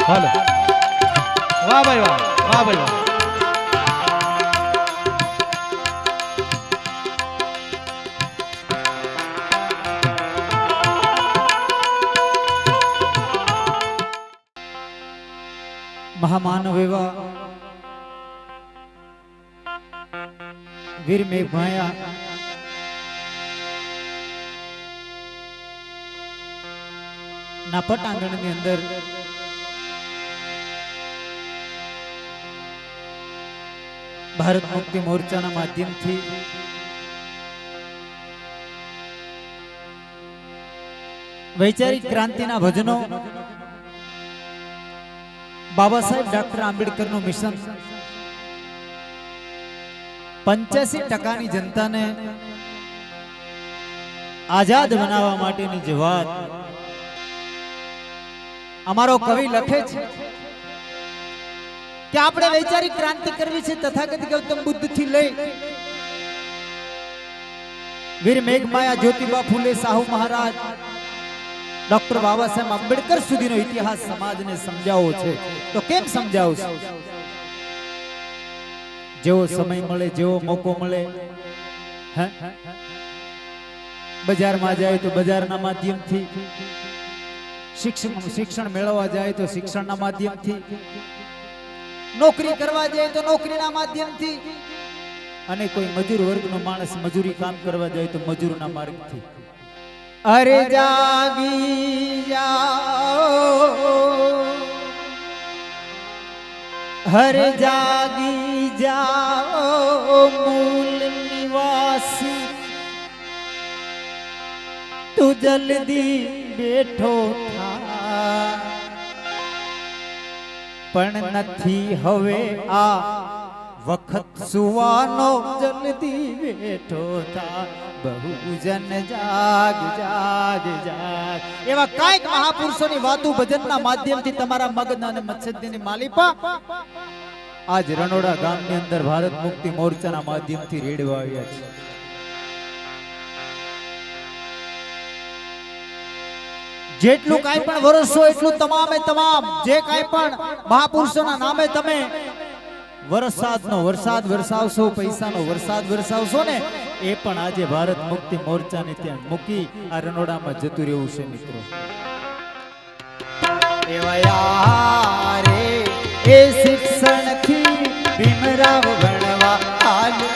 હાલો વાહ ભાઈ વાહ વાહ ભાઈ વાહ महामानव एवा वीर मेघ भाया ना पटांगण ની અંદર ભારત મુક્તિ મોરચાના માધ્યમથી વૈચારિક ક્રાંતિના ભજનો બાબા સાહેબ ડોક્ટર આંબેડકરનું મિશન 85% ની જનતાને આઝાદ બનાવવા માટેની જે વાત અમારો કવિ લખે છે કે આપણે વૈચારિક ક્રાંતિ કરવી છે તથાગત ગૌતમ બુદ્ધ થી લઈ વીર મેઘમાયા જ્યોતિબા ફૂલે સાહુ મહારાજ ડોક્ટર બાબા સાહેબ આંબેડકર સુધીનો ઇતિહાસ સમાજને સમજાવવો છે તો કેમ સમજાવશો? જેવો સમય મળે જેવો મોકો મળે બજારમાં જાય તો બજારના માધ્યમથી શિક્ષણ મેળવવા જાય તો શિક્ષણના માધ્યમથી નોકરી કરવા જાય તો નોકરીના માધ્યમથી અને કોઈ મજૂર વર્ગનો માણસ મજૂરી કામ કરવા જાય તો મજૂરના માર્ગથી अरे जागी जाओ हरे जागी जाओ मूल निवासी तू जल्दी बैठो था पण નથી હવે આ વખત સુવાનો જલ્દી બેઠો થા બહુજન જાગ જાગ જાગ એવા કાંઈક મહાપુરુષોની વાતો ભજનના માધ્યમથી તમારા મગજ અને મચ્છદની માલિપા આજ રણોડા ગામની અંદર ભારત મુક્તિ મોરચાના માધ્યમથી રેડવા આવ્યા છે. જેટલું કાંઈ પણ વરસો એટલું તમામે તમામ જે કાંઈ પણ મહાપુરુષોના નામે તમે વરસાદનો વરસાદ વરસાવશો પૈસાનો વરસાદ વરસાવશો ને એ પણ આજે ભારત મુક્તિ મોરચાને ત્યાં મૂકી આ રણોડામાં જતું રહેવું છે મિત્રો. એવા યારે એ શિક્ષણથી ભીમરાવ ભણવા આલો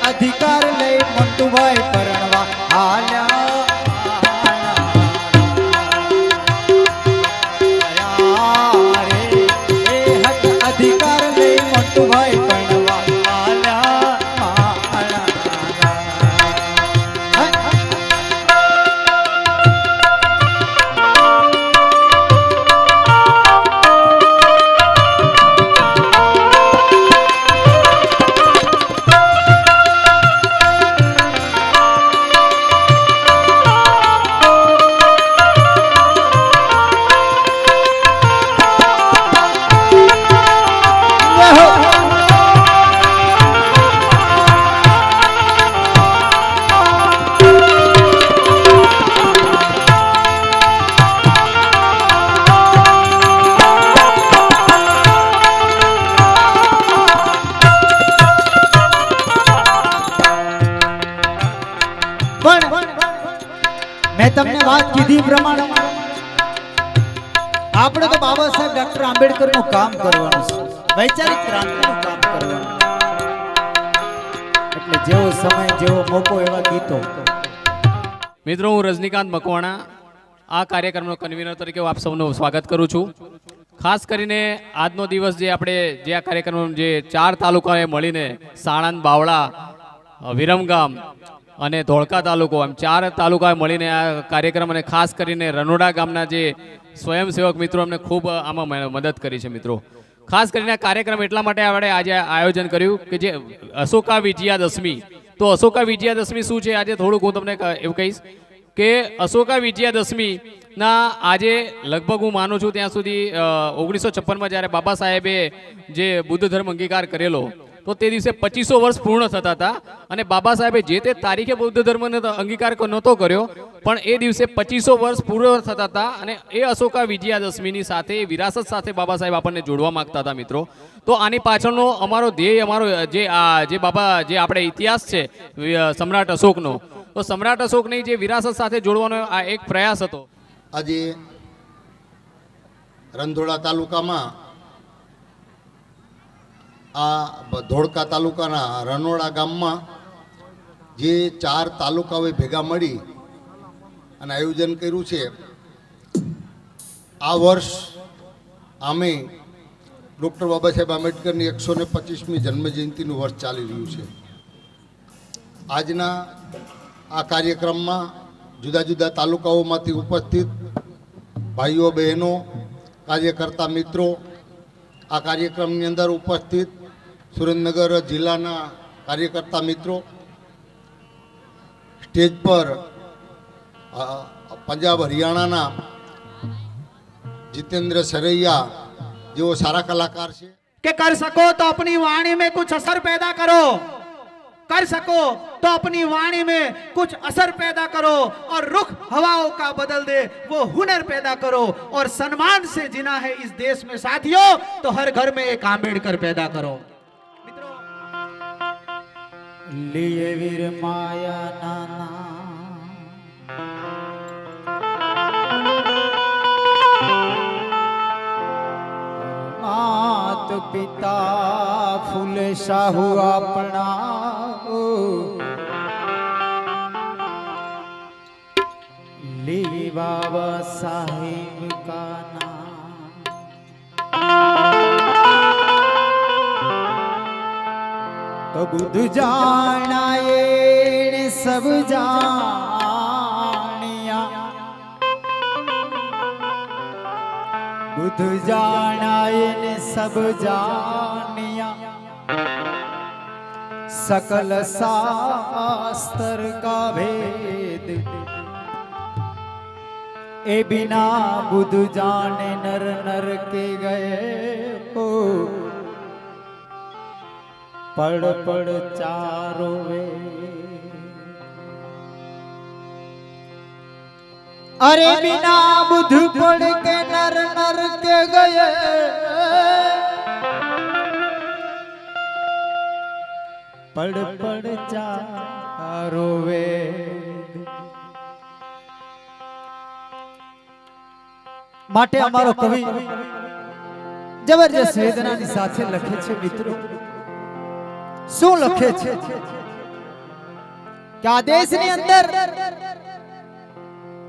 अधिकार ले मंटुभाई परણવા આલ્યા રે એ હક અધિકાર લે મંટુભાઈ પરણવા મેં તમને વાત કીધી પ્રમાણે આપણે તો બાબા સાહેબ ડોક્ટર આંબેડકર નું કામ કરવાનું છે, વૈચારિક ક્રાંતિનું કામ કરવાનું. જેવો સમય જેવો મોકો એવા ગીતો. મિત્રો હું રજનીકાંત મકવાણા આ કાર્યક્રમનો કન્વીનર તરીકે હું આપ સૌનું સ્વાગત કરું છું. ખાસ કરીને આજનો દિવસ જે આપણે જે આ કાર્યક્રમ જે 4 તાલુકાએ મળીને સાણંદ, બાવળા, વિરમગામ અને ધોળકા તાલુકો એમ 4 તાલુકાએ મળીને આ કાર્યક્રમ અને ખાસ કરીને રનોડા ગામના જે સ્વયંસેવક મિત્રો અમને ખૂબ આમાં મદદ કરી છે. મિત્રો ખાસ કરીને આ કાર્યક્રમ એટલા માટે આપણે આજે આયોજન કર્યું કે જે અશોકા વિજયાદશમી, તો અશોકા વિજયાદશમી શું છે આજે થોડુંક હું તમને એવું કહીશ કે અશોકા વિજયાદશમી ના આજે લગભગ હું માનું છું ત્યાં સુધી 1956માં જ્યારે બાબા સાહેબે જે બુદ્ધ ધર્મ અંગીકાર કરેલો તો તે દિવસે 2500 વર્ષ પૂર્ણ થતા હતા અને બાબા સાહેબે જે તે તારીખે બૌદ્ધ ધર્મનો અંગીકાર નહોતો કર્યો પણ એ દિવસે 2500 વર્ષ પૂર્ણ થતા હતા અને એ અશોકા વિજયાદશમીની સાથે વિરાસત સાથે બાબા સાહેબ આપણને જોડવા માંગતા હતા. મિત્રો તો આની પાછળનો અમારો ધ્યેય અમારો જે બાબા જે આપણે ઇતિહાસ છે સમ્રાટ અશોકનો, તો સમ્રાટ અશોકની જે વિરાસત સાથે જોડવાનો આ એક પ્રયાસ હતો. આજે રંધોડા તાલુકામાં આ ધોળકા તાલુકાના રનોડા ગામમાં જે 4 તાલુકાઓએ ભેગા મળી અને આયોજન કર્યું છે. આ વર્ષ આમે ડૉક્ટર બાબા સાહેબ આંબેડકરની 125મી જન્મજયંતિનું વર્ષ ચાલી રહ્યું છે. આજના આ કાર્યક્રમમાં જુદા જુદા તાલુકાઓમાંથી ઉપસ્થિત ભાઈઓ બહેનો કાર્યકર્તા મિત્રો, આ કાર્યક્રમની અંદર ઉપસ્થિત સુરેન્દ્રનગર જિલ્લાના કાર્યકર્તા મિત્રો, સ્ટેજ પર પંજાબ હરિયાણાના जितेंद्र सरैया जो सारा कलाकार से कि कर सको तो अपनी वाणी में कुछ असर पैदा करो, कर सको तो अपनी वाणी में कुछ असर पैदा करो और रुख हवाओं का बदल दे वो हुनर पैदा करो और सम्मान से जीना है इस देश में साथियों तो हर घर में एक आंबेडकर पैदा करो. मित्रों लिए वीर माया नाना मात पिता फूल शाहू अपना ली बाबा साहिब का नाम तो बुद्ध जाना ये सब जानिया, बुद्ध जाना ये सब जानिया, सकल शास्त्र का भेद ए बिना बुद्ध जाने नर नर के गए हो पढ़ पढ़ चारों वेद. अरे बिना बुद्ध पढ़ के नर नर के गए पढ़ पढ़ चारों वेद. માટે અમારો કવિ જબરજસ્ત વેદનાની સાથે લખે છે. મિત્રો શું લખે છે કે આ દેશની અંદર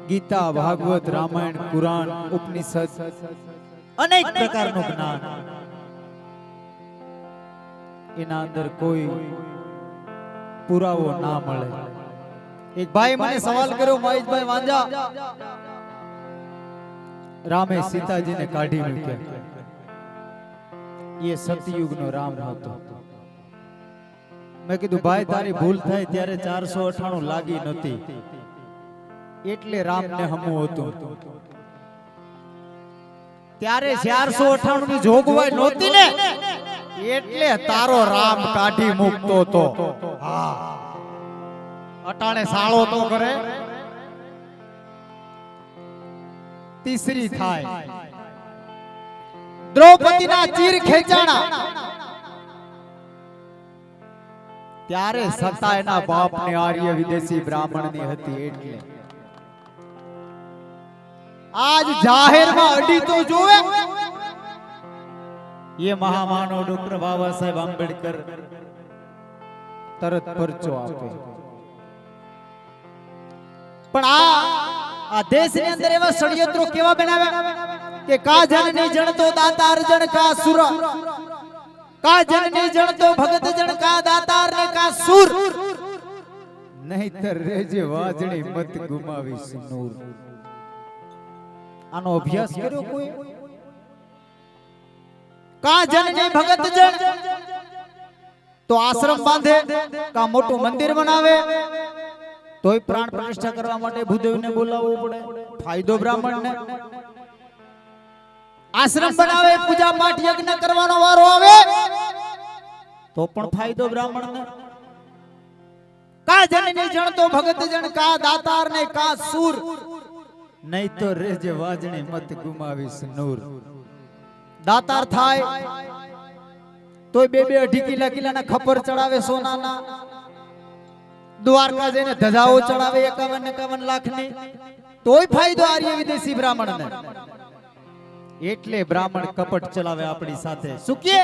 ગીતા, ભાગવત, રામાયણ, પુરાણ, ઉપનિષદ અનેક પ્રકારનું જ્ઞાન, એના અંદર કોઈ પુરાવો ના મળે. એક ભાઈ મને સવાલ કર્યો, મહેશભાઈ વાંજા, રામે સીતાજીને કાઢી મૂક્યા, એ સતયુગનો રામ હતો. મેં કીધું ભાઈ તારી ભૂલ થાય ત્યારે 498 લાગી નહોતી એટલે રામને હમું હતું. ત્યારે 498 ની જોગવાઈ નહોતી ને એટલે તારો રામ કાઢી મૂકતો તો. હા અટાણે સાળો તો કરે તીસરી થાય. દ્રૌપદીના ચીર ખેંચાણા ત્યારે સત્તા એના બાપને આર્ય વિદેશી બ્રાહ્મણની હતી. એટલે આજ જાહેરમાં અડી તો જોવે. ये महामानव डॉक्टर बाबा साहेब आंबेडकर તરત પરચો આપે. પણ આ દેશની અંદર એવા ષડયંત્રો કેવા બનાવ્યા કે કા જન નહીં જણતો દાતાર જણ કા સુર, કા જન નહીં જણતો ભગત જણ કા દાતાર ને કા સુર, નહીતર રેજે વાજણી મત ગુમાવીશ નૂર. આનો અભ્યાસ કર્યો કોઈ? કા જન નહીં ભગત જણ તો આશ્રમ બાંધે, કા મોટું મંદિર બનાવે, તોય પ્રાણ પ્રતિષ્ઠા કરવા માટે ભૂદેવને બોલાવવું પડે. ફાયદો બ્રાહ્મણને. આશ્રમ બનાવે, પૂજા પાઠ યજ્ઞ કરવાનો વારો આવે તો પણ ફાયદો બ્રાહ્મણને. કા જન નહીં જણતો ભગત જણ કા દાતાર ને કા સુર, નહીં તો રેજે વાજણી મત ગુમાવીશ નૂર. દાતાર થાય તોય 2-2 કિલાના ખપર ચડાવે સોનાના, દ્વારકા જઈને ધજાઓ ચડાવે 51 લાખની, તોય ફાયદો આર્ય વિદેશી બ્રાહ્મણને. એટલે બ્રાહ્મણ કપટ ચલાવે આપણી સાથે. શું કે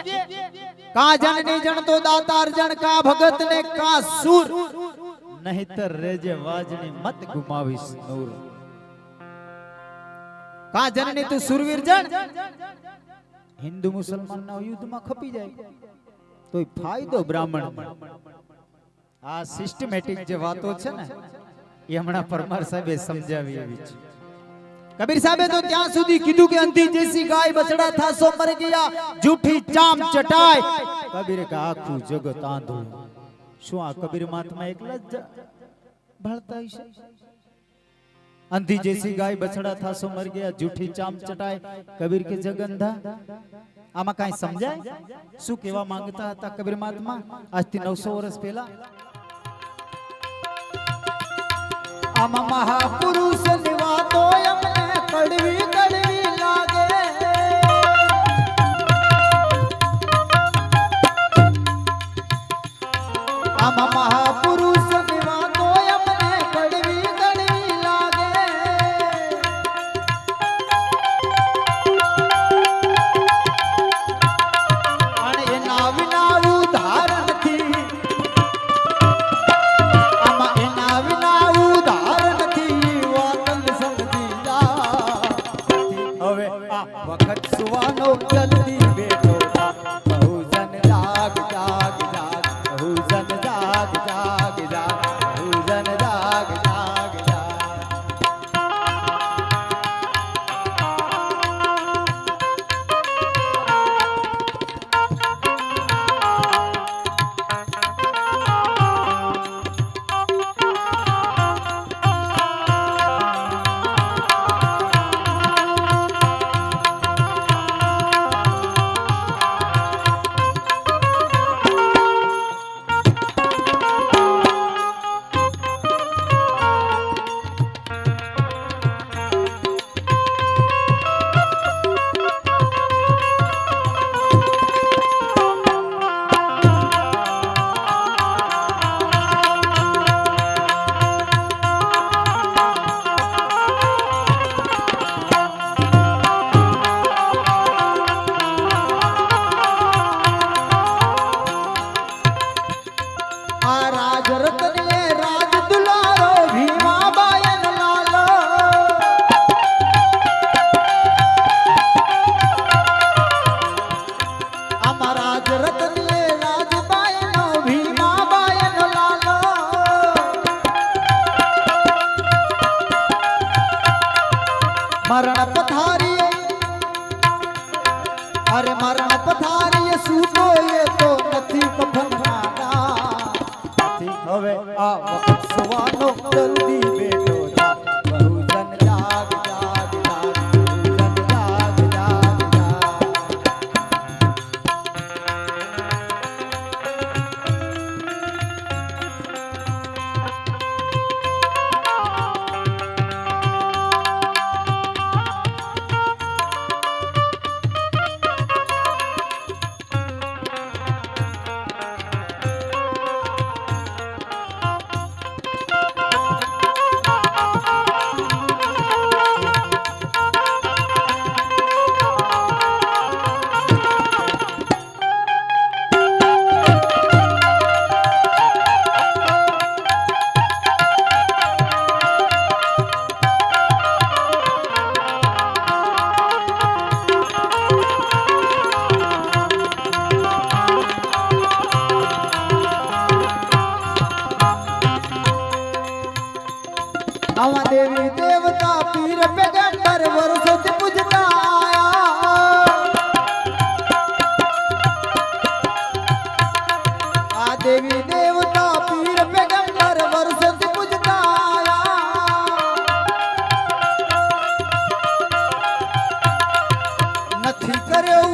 કા જન નહીં જણતો દાતાર જણ કા ભગત ને કા સુર, નહીતર રેજે વાજણી મત ગુમાવીશ નૂર. કા જનની તું સુરવીર જણ, હિન્દુ મુસલમાનના યુદ્ધમાં ખપી જાય તોય ફાયદો બ્રાહ્મણને. આ સિસ્ટમેટિક જે વાતો છે ને એ હમણાં પરમાર સાહેબે સમજાવી એવી છે. કબીર સાહેબે તો ત્યાં સુધી કીધું કે અંધી જેસી ગાય બછડા થાસો મર ગયા, જૂઠી ચામ ચટાય. કબીરે કે આખું જગત આંધળું. શું આ કબીર મહાત્મા એકલા જ ભળતા હશે? અંધી જેસી ગાય બછડા થાસો મર ગયા, જૂઠી ચામ ચટાય. કબીર કે જગ અંધા. આમાં કાંઈ સમજાય? શું કહેવા માંગતા હતા કબીર મહાત્મા આજથી 900 વર્ષ પહેલા? આમાં મહાપુરુષ ની વાતો અમને કડવી કડવી લાગે. આમાં મહાપુરુષ ની વાતો અમને કડવી કડવી લાગે. અને એના વિના ઉધાર નથી. આમાં એના વિના ઉધાર નથી. વાતન સમજી જા. હવે આ વખત સુવાનો જલ્દી બેઠો થા. બહુજન જાગ જાગ જાગ, બહુજન જાગ જાગ જાગ, બહુજન જાગ જાગ જાગ. આ રાજ રતને રાજ દુલારો ભીમા બાયન લાલો. આમાં રાજ રતને રાજ બાયનો ભીમા બાયન લાલો. મરણ પથારીએ, અરે મરણ પથારીએ સૂતો એ તો નથી કફન ખાના. હવે આ વખત સુવાનો જલ્દી બેઠો થા. બહુજન જાગ જાગ જાગ, બહુજન જાગ જાગ જાગ.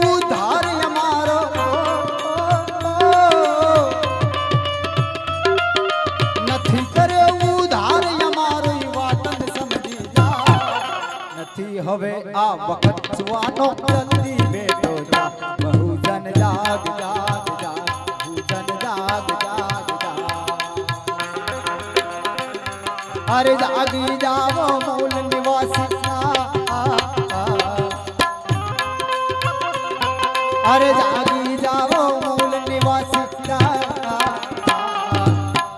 उधार हमारो નથી કરે ઉધાર અમારો ઈ વાતન સમજી જા નથી હવે આ વખત સુવાનો જલ્દી બેઠો જા બહુજન જાગ જાગ જાગ બહુજન જાગ જાગ જાગ અરે જાગી જાવો મૂળ નિવાસી अरे जागी जाओ मूल निवासी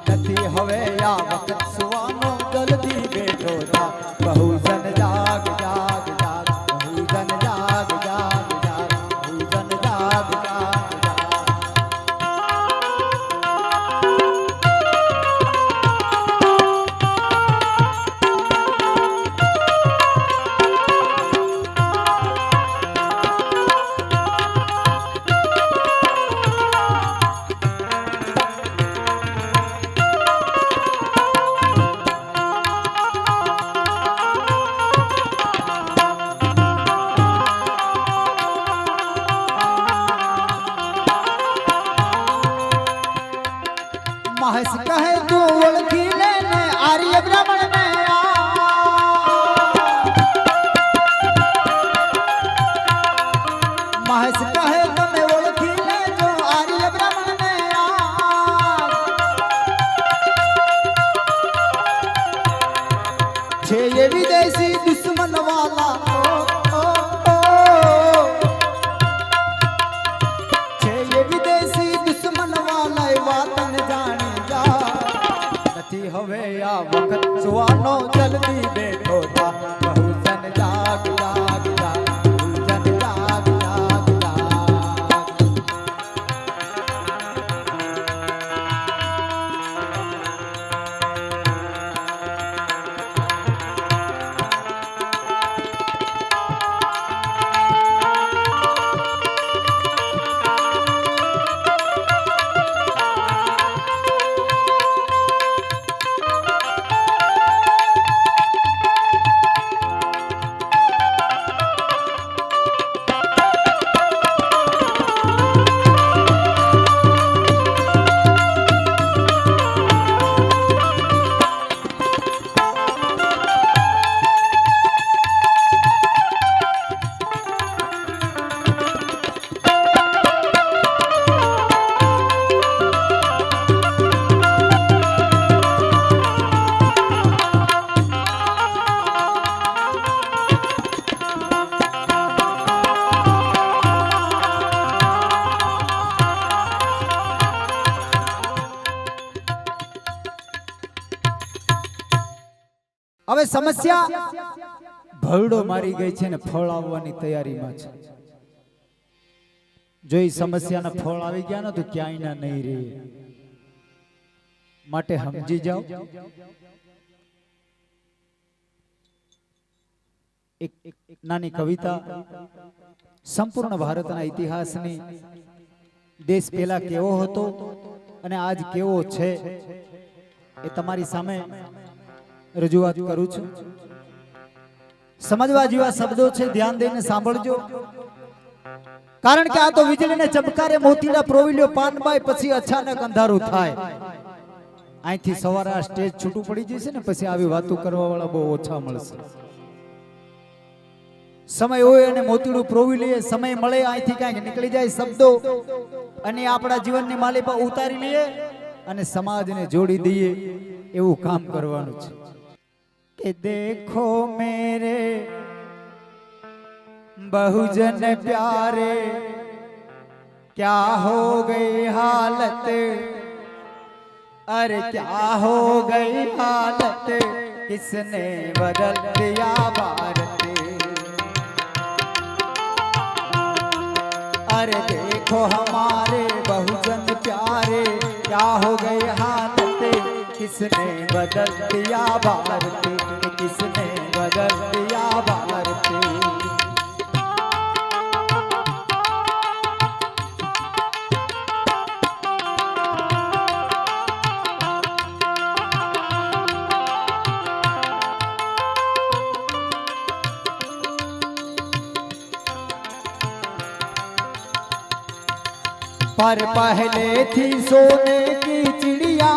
नथी हवे या वक्त सुवानो जल्दी बैठो जा बहुजन जाग जाग जाग बहुजन जाग जाग जाग बहुजन जाग जाग महस कहे तू ओळखी लेने आर्य ब्राह्मण में आ महस कहे तमे ओळखी ले जो आर्य ब्राह्मण में आ छे ये विदेशी दुश्मन वाला छे ये विदेशी दुश्मन वाला वातन जानी નથી હવે આ વખત સુવાનો જલ્દી બેઠો જા બહુજન જાગ જાગ જાગ બહુજન જાગ જાગ જાગ હવે સમસ્યા ભરડો મારી ગઈ છે ને ફળ આવવાની તૈયારીમાં છે જો એ સમસ્યાના ફળ આવી ગયા ને તો ક્યાંય ના નહીં રહે માટે સમજી જાઓ એક નાની કવિતા સંપૂર્ણ ભારતના ઇતિહાસની દેશ પહેલા કેવો હતો અને આજ કેવો છે એ તમારી સામે રજૂઆત કરું છું સમજવા જેવા શબ્દો છે ધ્યાન દઈને સાંભળજો કારણ કે આ તો વીજળીને ચમકારે મોતીના પ્રોવિલ્યો પાનબાઈ પછી અચાનક અંધારું થાય અહીંથી સવારે આ સ્ટેજ છૂટું પડી જશે ને પછી આવી વાતો કરવા વાળા બહુ ઓછા મળશે સમય હોય અને મોતીડું પ્રોવી લઈએ સમય મળે અહીંથી કાંઈક નીકળી જાય શબ્દો અને આપણા જીવનની માલી પર ઉતારી લઈએ અને સમાજને જોડી દઈએ એવું કામ કરવાનું છે कि देखो मेरे बहुजन प्यारे क्या हो गई हालत अरे क्या हो गई हालत किसने बदल दिया भारत अरे देखो हमारे बहुजन प्यारे क्या हो गई हालत किसने बदल दिया भारत किसने बदल दिया भारत पर पहले थी सोने की चिड़िया,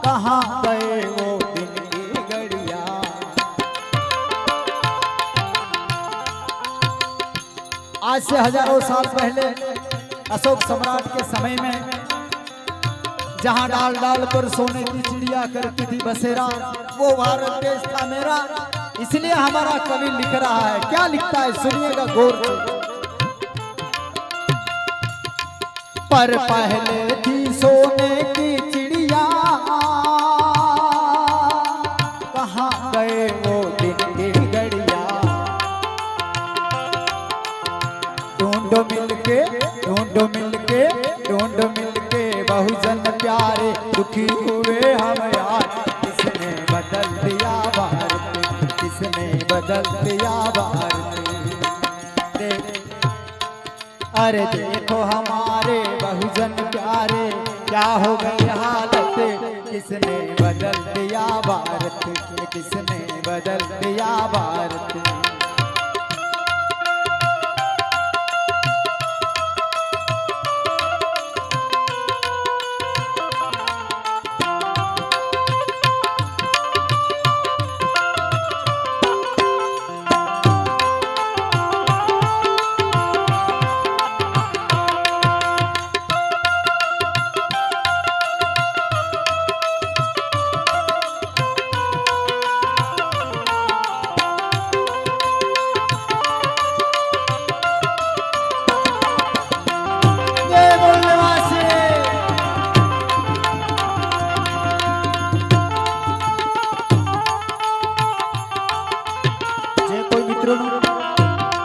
कहाँ गए वो दिन की घड़िया। आज से हजारों साल पहले अशोक सम्राट के समय में जहां डाल डाल पर सोने की चिड़िया करती थी बसेरा, वो भारत देश था मेरा। इसलिए हमारा कवि लिख रहा है, क्या लिखता है सुनिएगा गौर से। पर पहले थी सोने की चिड़िया, कहाँ गए वो दिन की घड़िया। ढूंढो मिलके ढूंढो मिलके ढूंढो मिलके बहुजन प्यारे, दुखी हुए हम यार। किसने बदल दिया भारत, किसने बदल दिया भारत। अरे देखो हमारे बहुजन प्यारे, क्या हो गई हालत। किसने बदल दिया भारत, किसने बदल दिया भारत।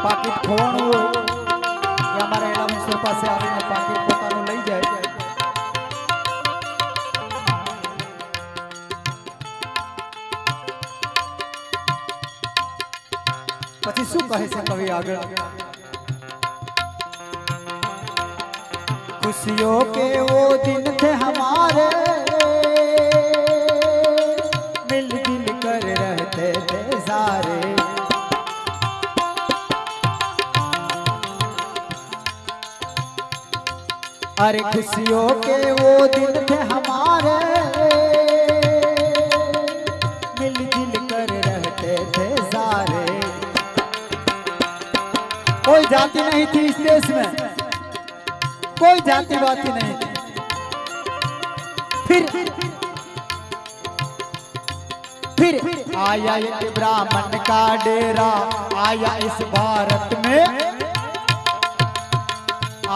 પાકીટ ખોવાનું હોય એ અમારા એડા મિસ્ટર પાસે આવીને પાકીટ પોતાનું લઈ જાય। પછી શું કહે છે કવિ આગળ, खुशियों के वो दिन थे हमारे, मिलजुल कर रहते थे सारे। अरे खुशियों के वो दिन थे हमारे, मिलजुल कर रहते थे सारे। कोई जाति नहीं थी इस देश में, कोई जाति बाती नहीं थी। फिर आया एक ब्राह्मण का डेरा, आया इस भारत में,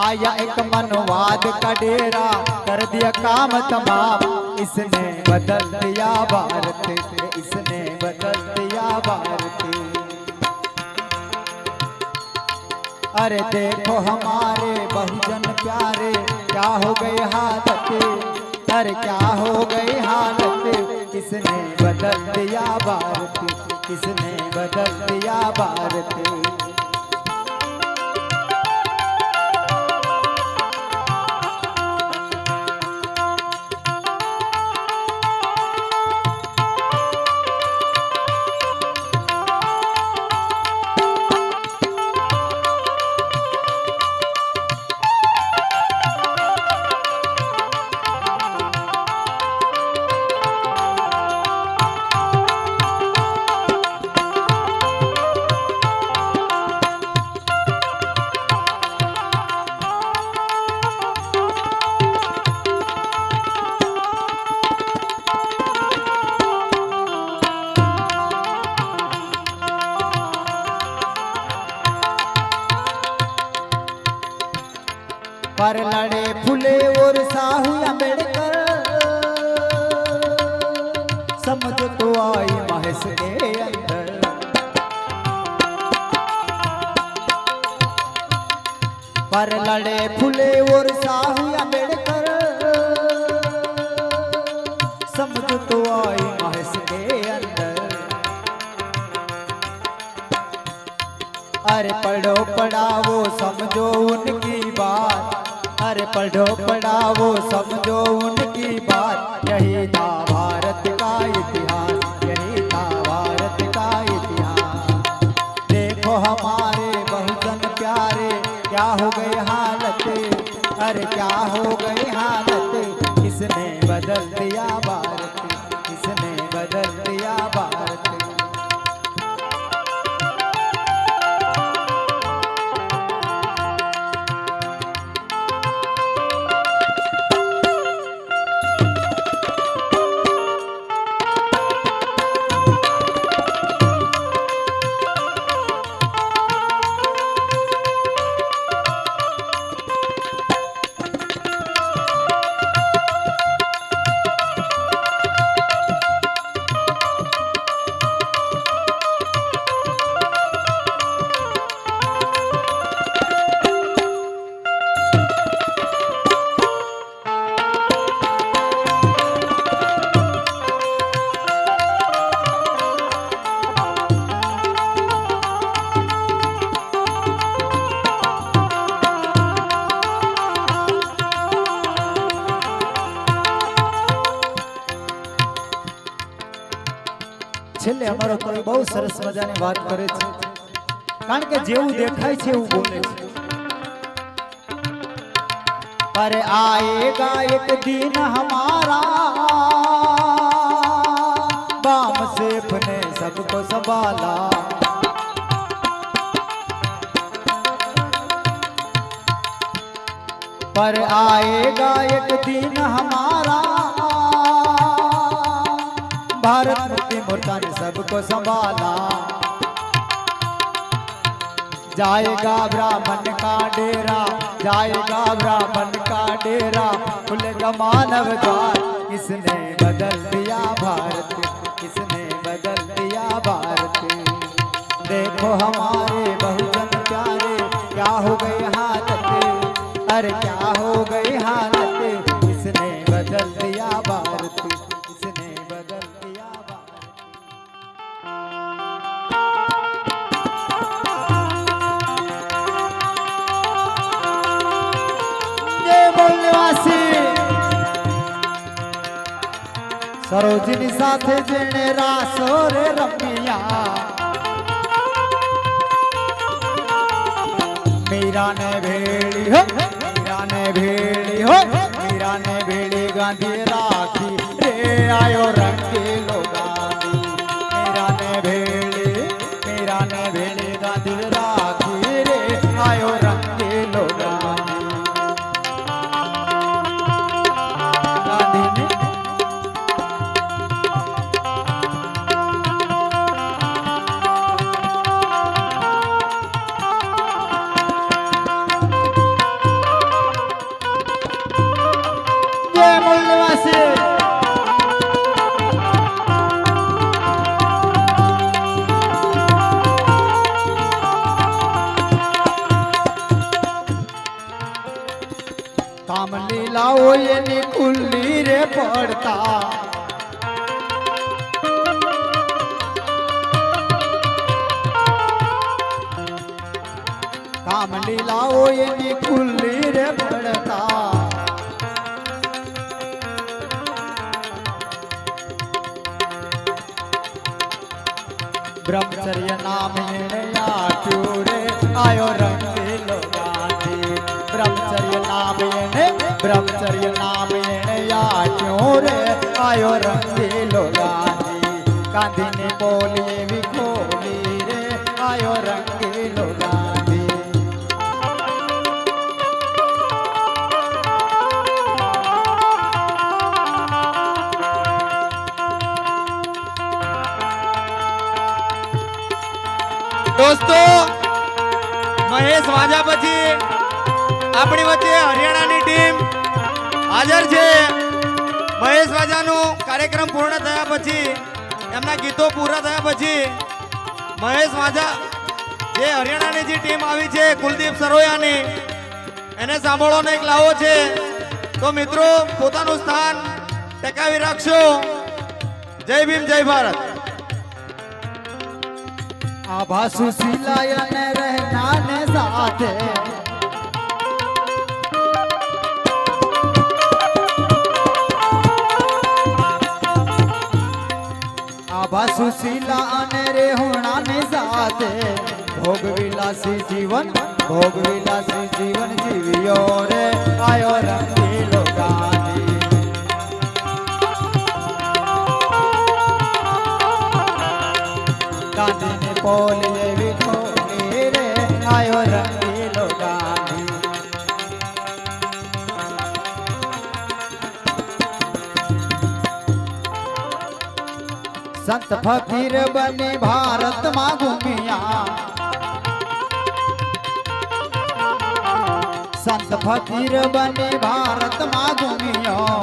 आया एक मनवाद का डेरा, कर दिया काम तमाम। इसने बदल दिया भारत, इसने बदल दिया भारत। अरे देखो हमारे बहुजन प्यारे, क्या हो गई हालत। अरे क्या हो गई हालत। किसने बदल दिया भारत, किसने बदल दिया भारत। पर लड़े फूले और साहू अम्बेडकर, समझ तो आई महस के अंदर। पर लड़े फूले और साहू अम्बेडकर, समझ तो आई महस के अंदर। अरे पढ़ो पढ़ाओ समझो उनकी बात, अरे पढ़ो पढ़ाओ समझो उनकी बात। यही था भारत का इतिहास, यही था भारत का इतिहास। देखो हमारे बहुजन प्यारे, क्या हो गई हालत, अरे क्या हो गई हालत, किसने बदल दिया भारत, किसने बदल दिया भारत। છેલ્લે અમારો કોઈ બહુ સરસ મજાની વાત કરે છે, કારણ કે જેવું દેખાય છે એવું બોલે છે। पर आएगा एक दिन हमारा, बाम सेफ ने सबको संभाला। पर आएगा एक दिन हमारा, भारत मुक्ति मोर्चा ने सबको संभाला। जाएगा ब्राह्मण का डेरा, जाएगा ब्राह्मण का डेरा, खुलेगा मानव द्वार, किसने बदल दिया भारत, किसने बदल दिया भारत। देखो हमारे बहुजन प्यारे, क्या हो गई हालत, अरे क्या हो गई हालत, किसने बदल दिया भारत, किसने बदल दिया भारत। सरोजनी साथे जेने रासो रे रमिया, मीरा ने भेड़ी हो, मीरा ने भेड़ी हो, मीरा ने भेड़ी गांधी राखी रे, आयो रंगीलो गांधी। मीरा ने भेड़ी, मीरा ने भेड़ी गांधी राखी रे, आयो रंगीलो गांधी। गांधी ने काम लीलाओ ये निकुल्ली रे पड़ता, काम लीलाओ ये निकुल्ली रे पड़ता। ब्रह्मचर्य नाम आट्यो रे, आयो रंगीलो गांधी। ब्रह्मचर्य नाम ब्रह्मचर्य नाम आट्यो रे, आयो रंगीलो गांधी। गांधी ने बोली भी खोली रे, आयो रंगीलो गांधी। દોસ્તો મહેશ વાજા પછી આપણી વચ્ચે હરિયાણાની ટીમ હાજર છે। મહેશ વાજાનો કાર્યક્રમ પૂર્ણ થયા પછી, એમના ગીતો પૂરા થયા પછી મહેશ વાજા જે હરિયાણાની જે ટીમ આવી છે કુલદીપ સરોયાની, એને સાંભળવાનો એક લાવો છે। તો મિત્રો પોતાનું સ્થાન ટકાવી રાખશો। જય ભીમ જય ભારત। आभासु सिलायन रहना ने साथे, आभासु सिलायन रे होना ने साथे, भोग विलासी जीवन ભોગ વિલાસી જીવન જીવ્યો રે આયો રંગીલો ગાંધી ગાંધીને પોલ એવી ખોલી રે આયો રંગીલો ગાંધી સંત ફકીર બની ભારતમાં ઘૂમ્યા સંત ફકીર બની ભારતમાં ઘૂમ્યો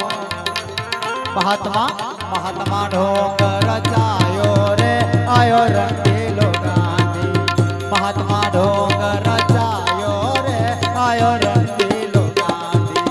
મહાત્મા મહાત્મા ઢોંગ રચાયો રે આયો રંગીલો ગાંધી મહાત્મા ઢોંગ રચાયો રે આયો રંગીલો ગાંધી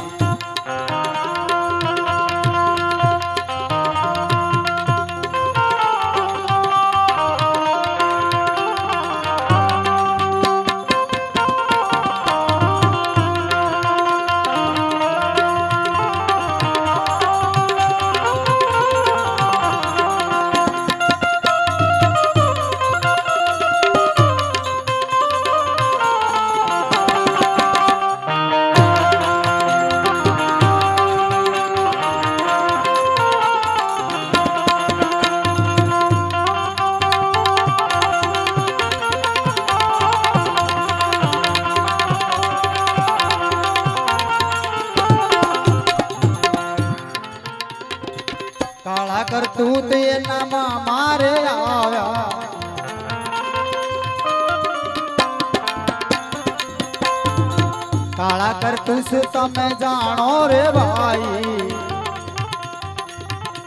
કાળા કરતૂત એનામાં મારે આવ્યા કાળા કરતૂસ તમે જાણો રે ભાઈ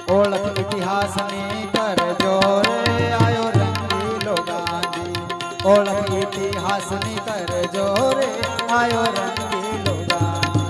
ઓળખ ઇતિહાસની કરજો રે આયો રંગીલો ગાંધી ઓળખ ઇતિહાસની કરજો રે આયો રંગીલો ગાંધી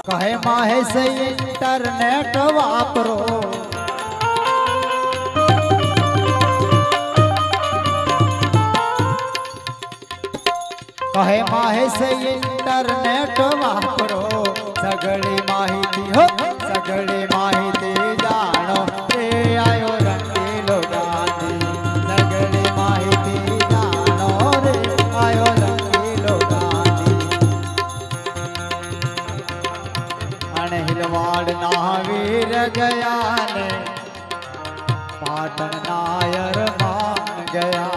કહે મહેશ ઇન્ટરનેટ વાપરો કહે મહેશ ઇન્ટરનેટ વાપરો સગળી માહિતી હો સગળી માહિતી જાણો રે આયો રંગીલો ગાંધી સગળી માહિતી જાણો રે આયો રંગીલો ગાંધી અને હિલવાડ ના વીર ગયા ને પાટણ નાયર માં ગયા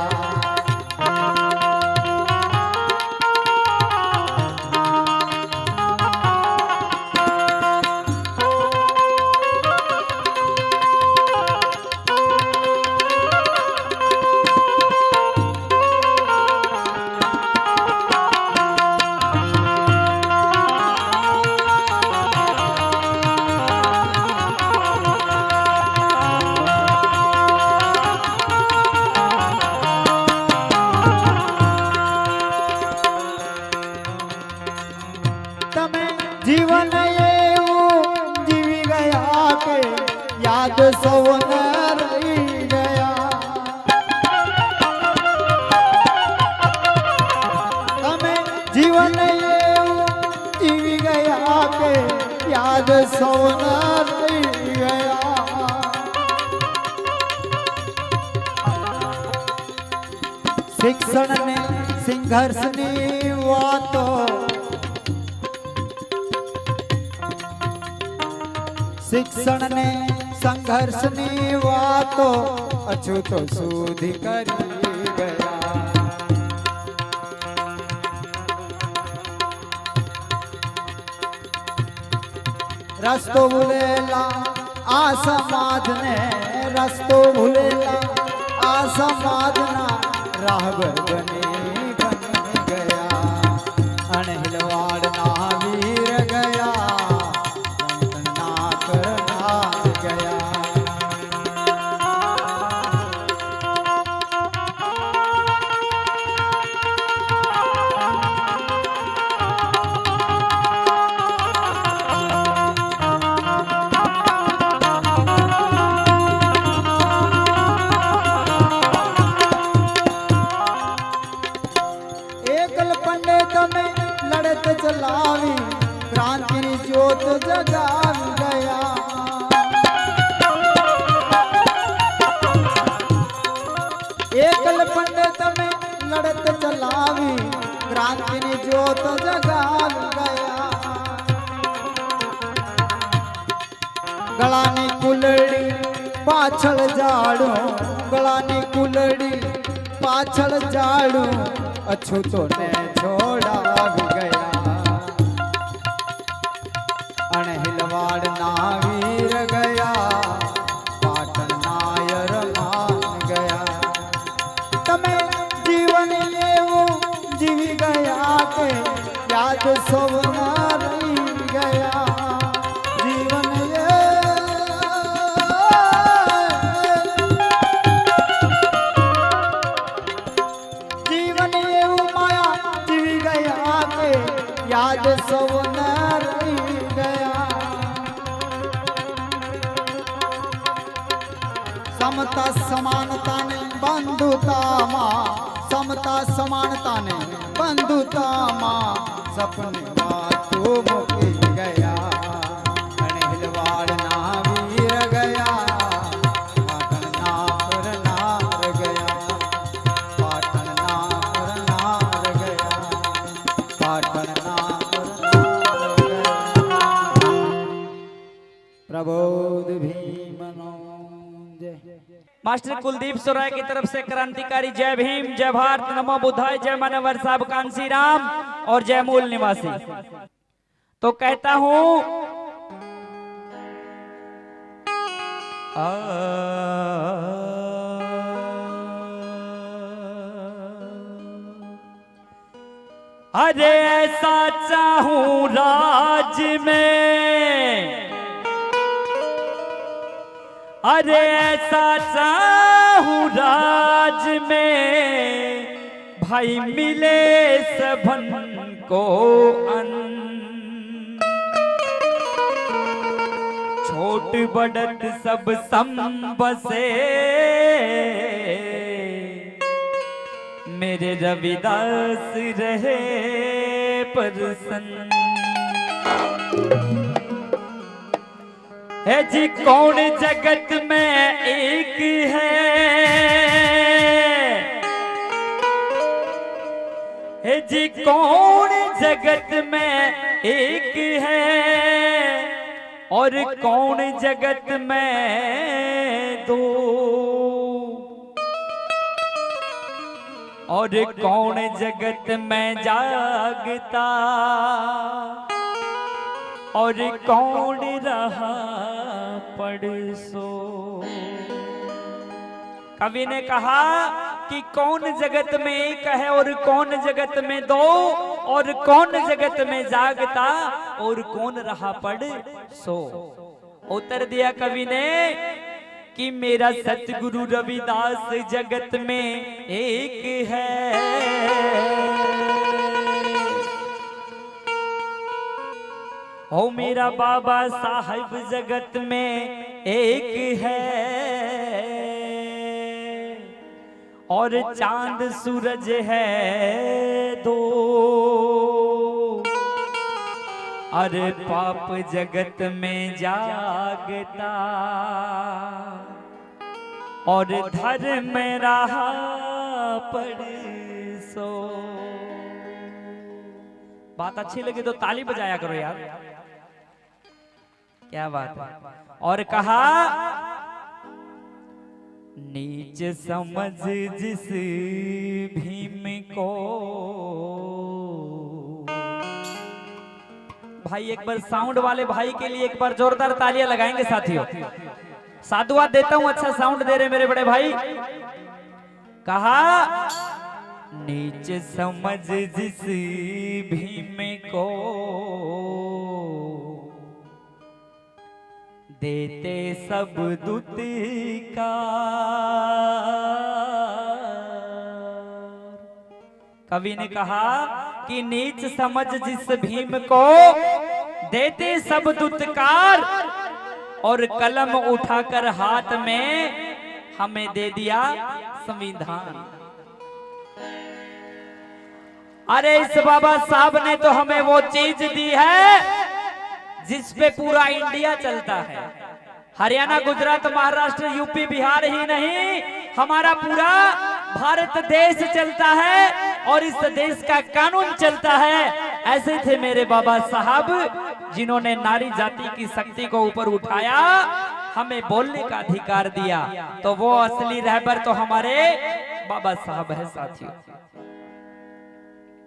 તમે જીવન એવું જીવી ગયા કે યાદ સૌને રહી ગયા તમે જીવન એવું જીવી ગયા કે યાદ સૌને રહી ગયા શિક્ષણ ને સંઘર્ષની વાતો શિક્ષણ ને સંઘર્ષની વાતો અછૂતો સુધી કરી ગયા. રસ્તો ભૂલેલા આ સમાજને, રસ્તો ભૂલેલા આ સમાજના રાહબર બની ગયા. અણહિલવાડના વીર ગયા, રંગના કરનાર ગયા. એકલ પંડે તમે લડત ચલાવી, ક્રાંતિની જ્યોત જગાવી ગયા. એકલ પંડે તમે લડત ચલાવી, ક્રાંતિની જ્યોત જગાવી ગયા. ગળાની કુલડી પાછળ જાડું, ગળાની કુલડી પાછળ જાડું અછૂતો ને છોડાવી ગયા. અણહિલવાડના વીર ગયા, પાટણના યરમાન ગયા. તમે જીવન એવું જીવી ગયા કે યાદ સૌના રહી ગયા. જીવન જીવન એવું માયા જીવી ગયા કે યાદ સૌના રહી ગયા. સમતા સમાનતાને બંધુતામાં, સમતા સમાનતાને બંધુતામાં સપને વાતો મૂકી ગયા. અણહિલવાડના વીર ગયા, પાટણના કરનાર ગયા. પાટણના કરનાર ગયા, પાટણના કરનાર ગયા. પ્રબોધ ભીમનો જય. मास्टर कुलदीप सोराय की तरफ से क्रांतिकारी जय भीम, जय भारत, नमो बुद्धाय, जय मानवर साहब कांसी राम और जय मूल निवासी. तो कहता हूं अरे ऐसा चाहूं राज में, अरे ऐसा चाहूं राज में, भाई मिले सबन को अन्न. छोट बड़त सब सम बसे, मेरे रविदास रहे प्रसन्न. है जी कौन जगत में एक है जी कौन जगत में एक है, और कौन जगत में दो, और कौन जगत में जागता, और कौन रहा पड़सो. कवि ने कहा कि कौन जगत में एक है और कौन जगत में दो, और कौन जगत में जागता और कौन रहा पड़ सो. उत्तर दिया कवि ने कि मेरा सतगुरु रविदास जगत में एक है, ओ मेरा बाबा साहब जगत में एक है, और चांद सूरज है दो, अरे पाप जगत में जागता, और धर्म में रहा परसो। बात अच्छी लगी तो ताली बजाया करो यार, क्या बात है। और कहा नीच समझ जिस भीम को। भाई एक बार साउंड वाले भाई के लिए एक बार जोरदार तालियां लगाएंगे साथियों। साधुवाद देता हूं, अच्छा साउंड दे रहे मेरे बड़े भाई। कहा नीच समझ जिस भीम को, देते सब दुतिकार। कवि ने कहा कि नीच समझ जिस भीम को, देते सब दुत्कार, और कलम उठाकर हाथ में हमें दे दिया संविधान। अरे इस बाबा साहब ने तो हमें वो चीज दी है जिस पे पूरा इंडिया चलता है। हरियाणा, गुजरात, महाराष्ट्र, यूपी, बिहार ही नहीं, हमारा पूरा भारत देश चलता है और इस देश का कानून चलता है। ऐसे थे मेरे बाबा साहब जिन्होंने नारी जाति की शक्ति को ऊपर उठाया, हमें बोलने का अधिकार दिया। तो वो असली रहबर तो हमारे बाबा साहब है साथियों।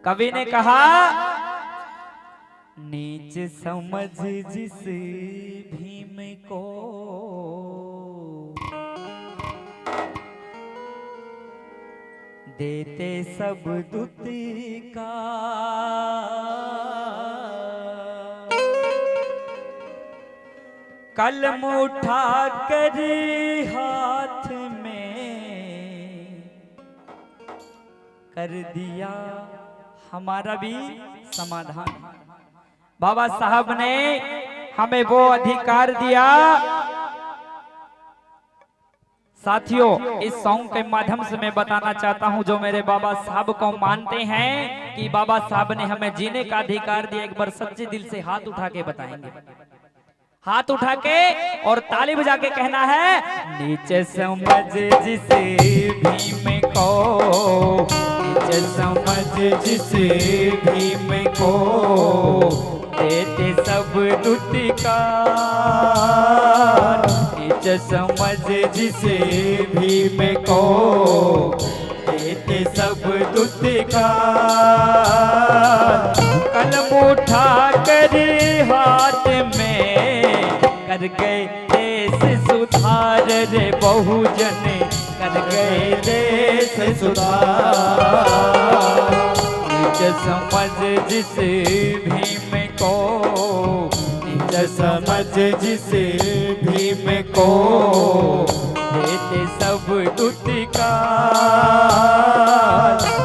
कवि ने कहा नीच समझ जिस भीम को, देते सब दुतिकार। कलम उठा कर हाथ में कर दिया हमारा भी समाधान। बाबा साहब ने हमें वो अधिकार दिया। साथियों, इस सॉन्ग के माध्यम से मैं बताना चाहता हूं, जो मेरे बाबा साहब को मानते हैं कि बाबा साहब ने हमें जीने का अधिकार दिया, एक बार सच्चे दिल से हाथ उठा के बताएंगे। हाथ उठा के और ताली बजा के कहना है, नीचे समझ जिस भीम को, नीचे समझ जिस भीम को, देते सब दुतिकार। नीचे समझ जिस भीम को, देते सब दुतिकार। कलम उठा कर हाथ में कर गए देश सुधार रे बहुजन, कर गए देश सुधार। नीच समझ जिस भीम को, नीच समझ जिस भीम को, देते सब दुतिकार।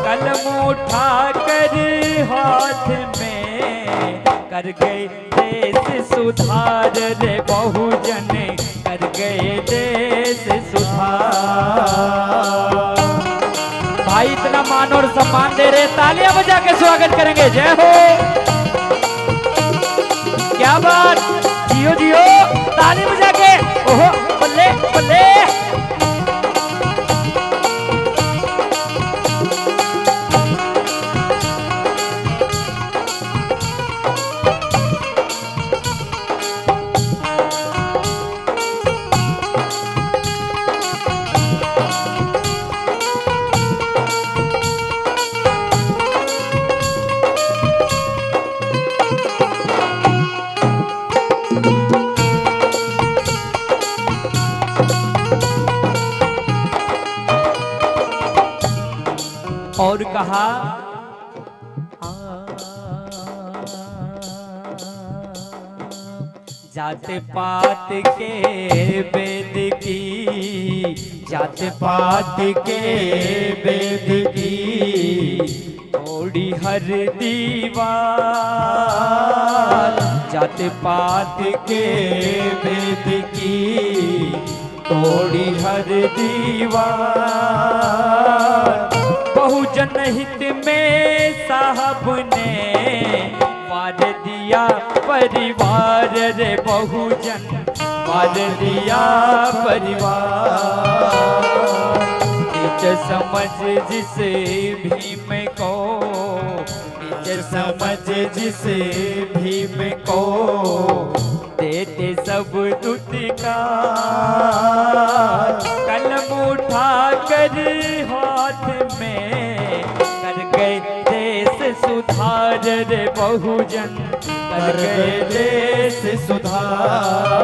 कलम उठा कर हाथ में कर गए देश सुधार रे बहुजन, कर गए देश सुधार। भाई इतना मान और सम्मान दे रहे, तालियां बजा के स्वागत करेंगे। जय हो, क्या बात, जियो जियो, ताली बजा के। ओहो बल्ले बल्ले। और कहा जात पात के वेद की, जात पात के वेद की, थोड़ी हर दीवार। जात पात के वेद की, थोड़ी हर दीवार। बहुजन हित में साहब ने वार दिया परिवार रे बहुजन, वार दिया परिवार। नीच समझ जिस भीम को, नीच समझ जिस भीम को, देते सब दुतिकार। कलम कर हाथ में, कर गए देश सुधार रे बहुजन, कर गए देश सुधार।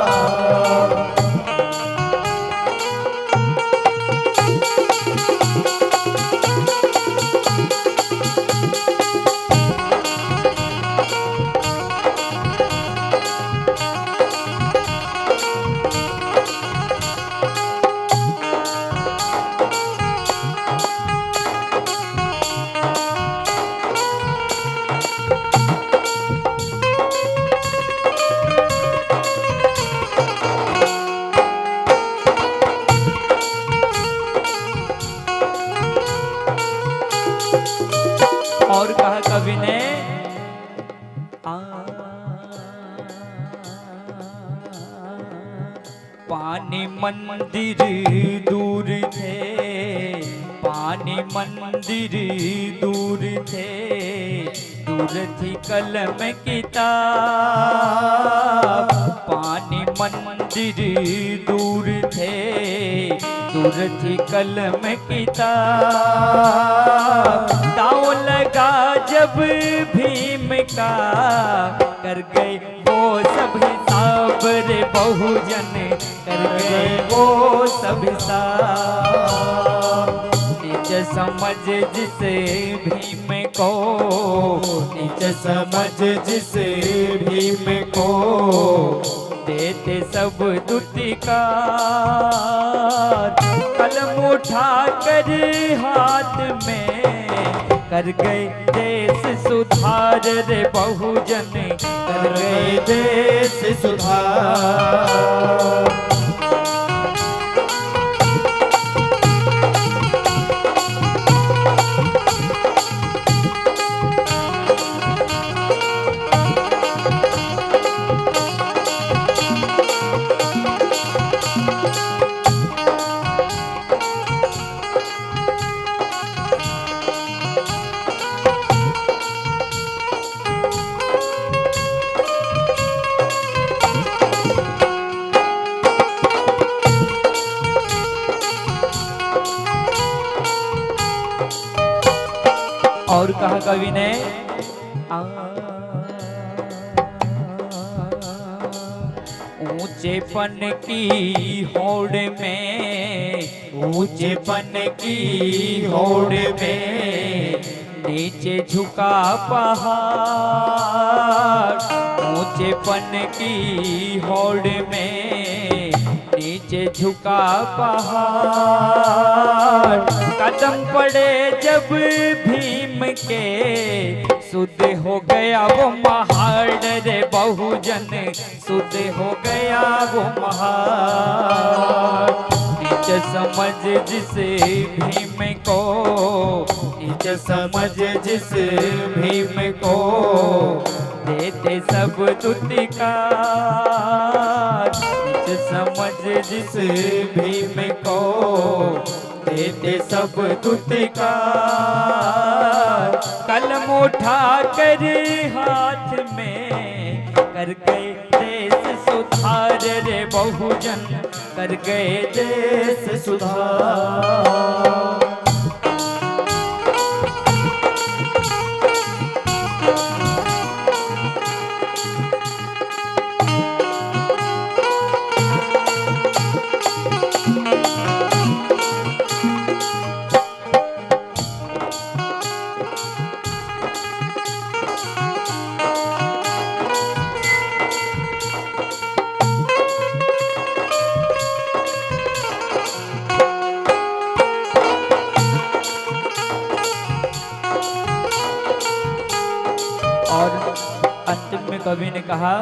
और कहा कवि ने, पानी मंदिर दूर थे, पानी मंदिर दूर थे, दूर थी कलम किताब। पानी मंदिर दूर थे, दूर थी कलम किताब। दाव लगा जब भीम का, कर गए वो सब हिसाब रे बहुजन, कर गए वो सब हिसाब। नीच समझ जिसे भीम को, नीच समझ जिसे भीम को, देते सब दुतिकार। कलम उठा कर हाथ में, कर गए देश सुधार रे बहुजन, कर गए देश सुधार। और कहा कवि ने, ऊंचेपन की होड़ में, ऊंचेपन की होड़ में, नीचे झुका पहाड़। ऊंचेपन की होड़ में, नीचे झुका पहाड़। कदम पड़े जब भीम के, सुध हो गया वो महाड़ रे बहुजन, सुध हो गया वो महाड़। नीच समझ जिसे भीम को, नीच समझ जिसे भीम को, देते सब दुतिकार। नीच समझ जिसे भीम को, देते सब दुतिकार। कलम उठा कर हाथ में, कर गए देश सुधार रे बहुजन, कर गए देश सुधार। और अंतिम में कवि ने कहा,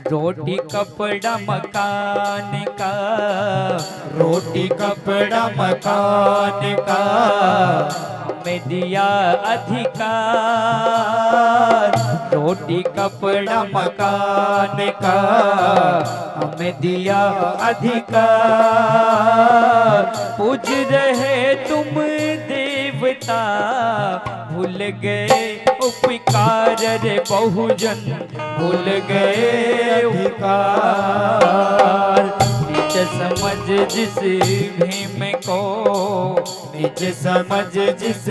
रोटी कपड़ा मकान का, रोटी कपड़ा मकान का, हमें दिया अधिकार। रोटी कपड़ा मकान का, हमें दिया अधिकार। पूज रहे तुम देवता, भूल गए उपकार रे बहुजन, भूल गए उपकार। समझ जिस भीम को, निज समझ जिस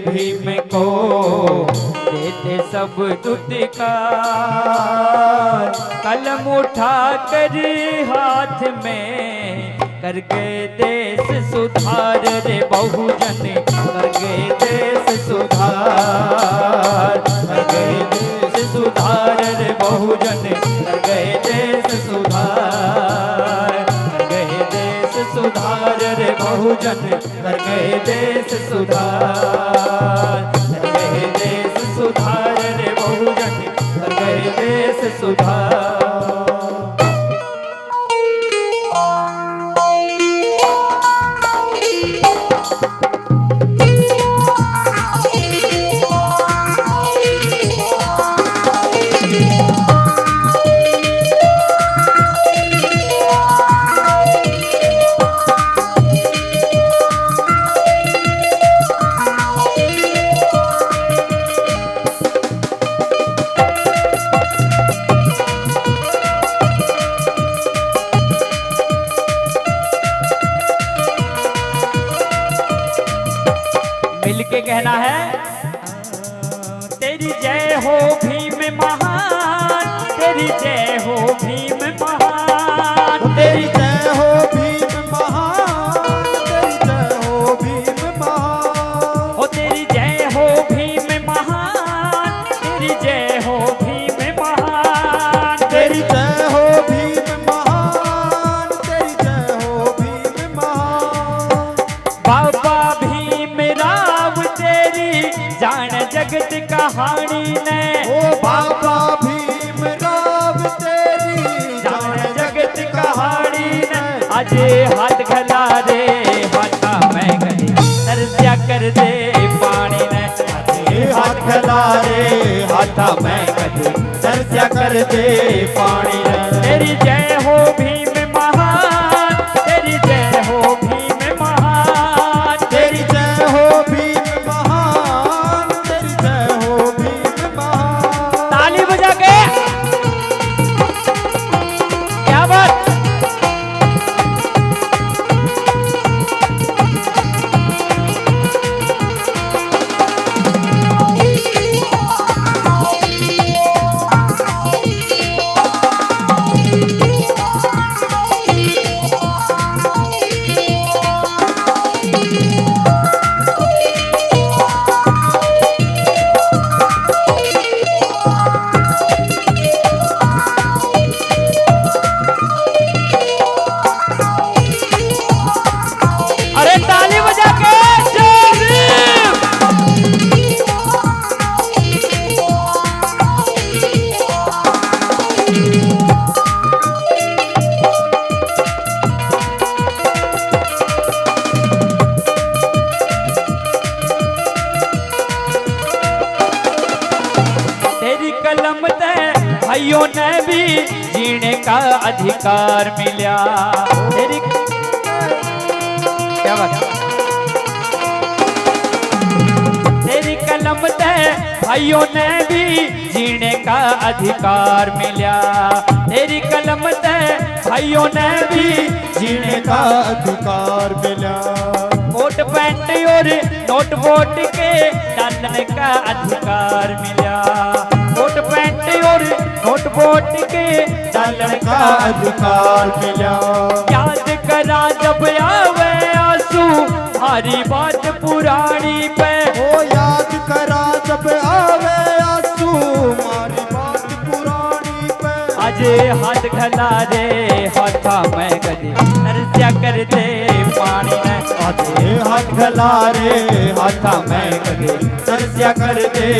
भीम को, देते सब दुतिकार। कलम उठा कर हाथ में कर गए देश सुधार रे बहुजन, कर गए देश सुधार, कर गए देश सुधार रे बहुजन, कर गए देश सुधार, कर गए देश सुधार रे बहुजन, कर गए देश सुधार, कर गए देश सुधार रे बहुजन, कर गए देश सुधार। मिलके कहना है, तेरी जय हो भीम महान, तेरी जय हो भीम महान, तेरी जय हो भीम महान, तेरी जय हो भीम महान, ओ तेरी जय हो भीम महान, तेरी जय हो भीम महान, तेरी जय हो भीम महान, तेरी जय हो भीम महान। बाबा भीम राव तेरी जान जगत कहानी ने, ओ बाबा भीम राव तेरी जान जगत कहानी ने। आज हाथ खला रे हाथा में गई तरसिया कर दे पानी ने, हाथ खला रे हाथा में कदे चर्चा कर दे पानी रे। तेरी जय हो भीम महान, तेरी जय हो भीम महान, तेरी जय हो भीम महान, तेरी जय हो भीम महान। ताली बजा के क्या बात। अरे ताली बजा के जय भीम। तेरी कलम ते भाइयों ने भी जीने का अधिकार मिला। तेरी क्या बात है? तेरी कलम ते भाइयों ने भी जीने का अधिकार मिला। तेरी कलम ते भाइयों ने भी जीने का अधिकार मिला। कोट पैंट और नोट वोट के डालने का अधिकार मिला। कोट पैंट और नोट वोट के डालने का अधिकार मिला। याद करा जब आवे आंसू हमारी बात पुरानी पे। ओ याद करा जब आवे आंसू हमारी बात पुरानी पे। आज हाथ खला रे हाथा में गदी नरस्या कर दे पानी ने। आधे हाथ गला रे हाथा में गदे तरस्या कर दे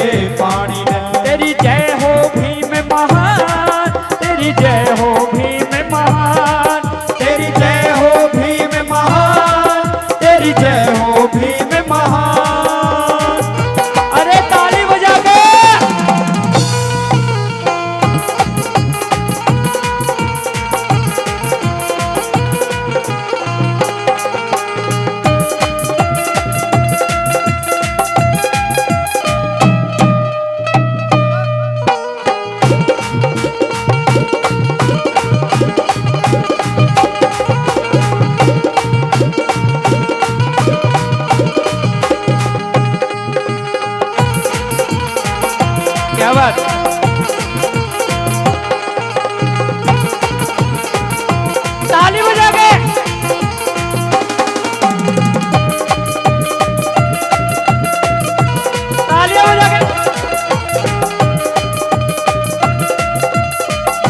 पानी ने। तेरी जय हो भीम महान, तेरी जय हो भीम महान, तेरी जय हो भीम महान, तेरी जय हो भीम महान। अरे ताली बजा के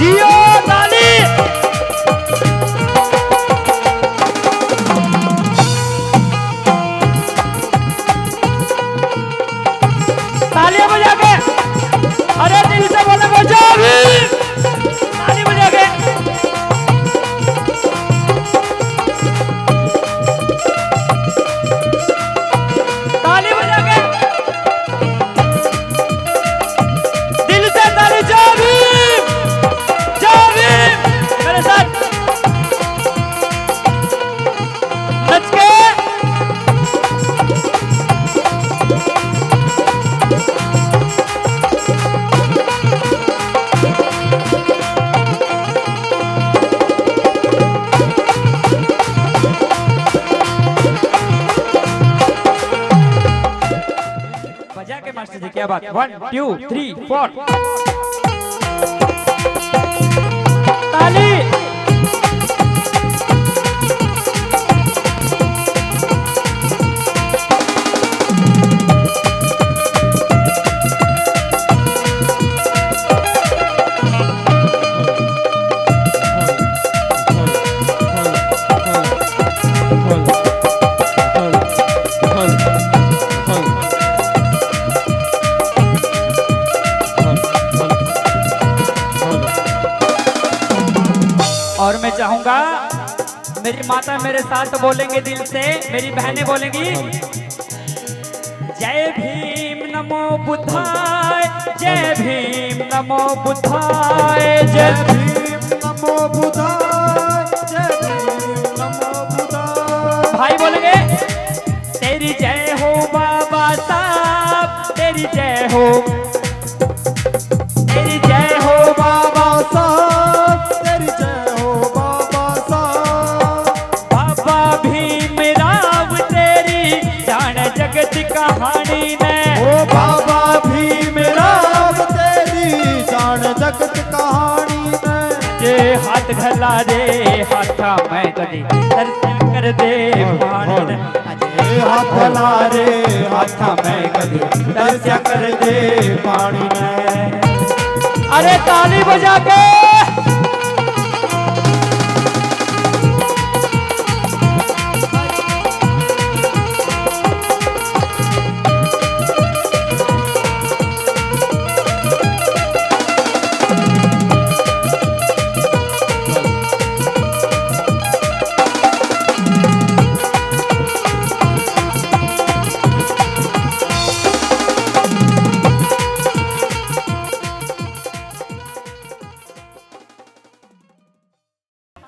जियो ताली। तालियां बजा के, अरे दिल से बोले बजा भी, ताली बजा के। ताली बजा के, दिल से ताली। जा भी, मेरे साथ नच के। बजा के मास्टर जी, क्या बात। 1 2 3 4 ताली। और मैं चाहूंगा मेरी माता मेरे साथ बोलेंगे दिल से, मेरी बहनें बोलेंगी जय भीम नमो बुद्धाय, जय भीम नमो बुद्धाय, जय भीम नमो बुद्धाय, जय भीम नमो बुद्धाय। भाई बोलेंगे तेरी जय हो बाबा साहब, तेरी जय हो, तेरी जय हो बाबा साहब, तेरी जय हो बाबा साहब। बाबा भीम राव तेरी जान जगत कहानी ने, ओ बाबा भीम राव तेरी जान जगत कहानी ने। जे हाथ घला दे हाथा मैं कदी दर्शन कर दे पानी ने, जे हाथ घला रे हाथा मैं कदी दर्शन कर दे पानी ने। अरे ताली बजा के।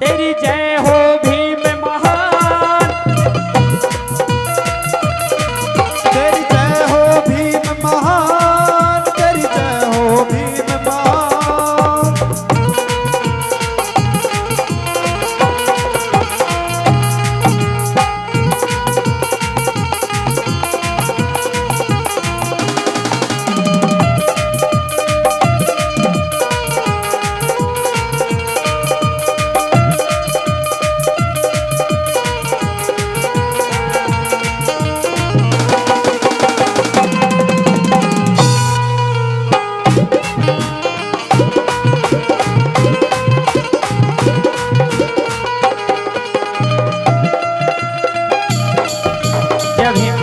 तेरी जय हो भीम महान, तेरी जय हो भीम महान, तेरी जय हो भीम महान। जय भीम।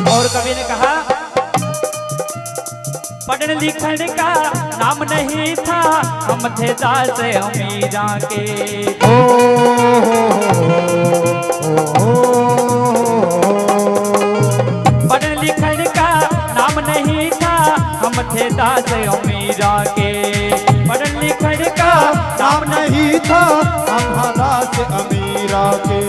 और कवि ने कहा पढ़ने लिखने का नाम नहीं था, हम थे दास अमीरा के। पढ़ने लिखने का नाम नहीं था, हम थे दास अमीरा के। पढ़ने लिखने का नाम नहीं था, हम दास अमीरा के।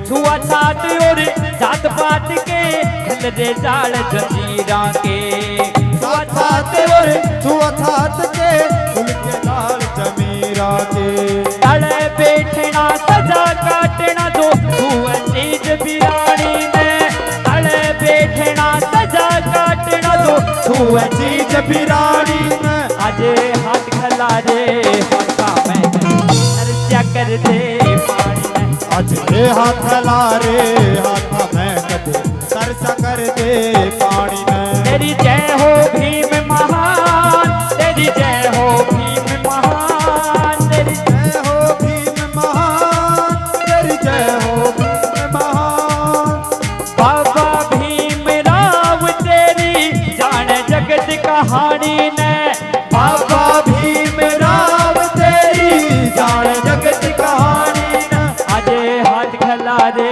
छुआछात और जात पात के खलरे जाल जंजीरा के। छुआछात और छुआछात के खुल के लाल जमीरा के। तड़े बैठना सजा काटना जो छुआ चीज बिरानी ने। तड़े बैठना सजा काटना जो तू है चीज बिराड़ी में आजे हाथ खला रे हाथा में नरस्या कर दे पानी में आज ये हाथ ला रे हाथ में कदे तरसा कर दे पानी में तेरी जय हो भीम महान तेरी जय हो भीम महान तेरी जय हो भीम महान तेरी जय हो भीम महान बाबा भीम राव तेरी जाने जगत कहानी ने बाबा भीम राव तेरी जान जगत कहानी न आजे हाथ खला रे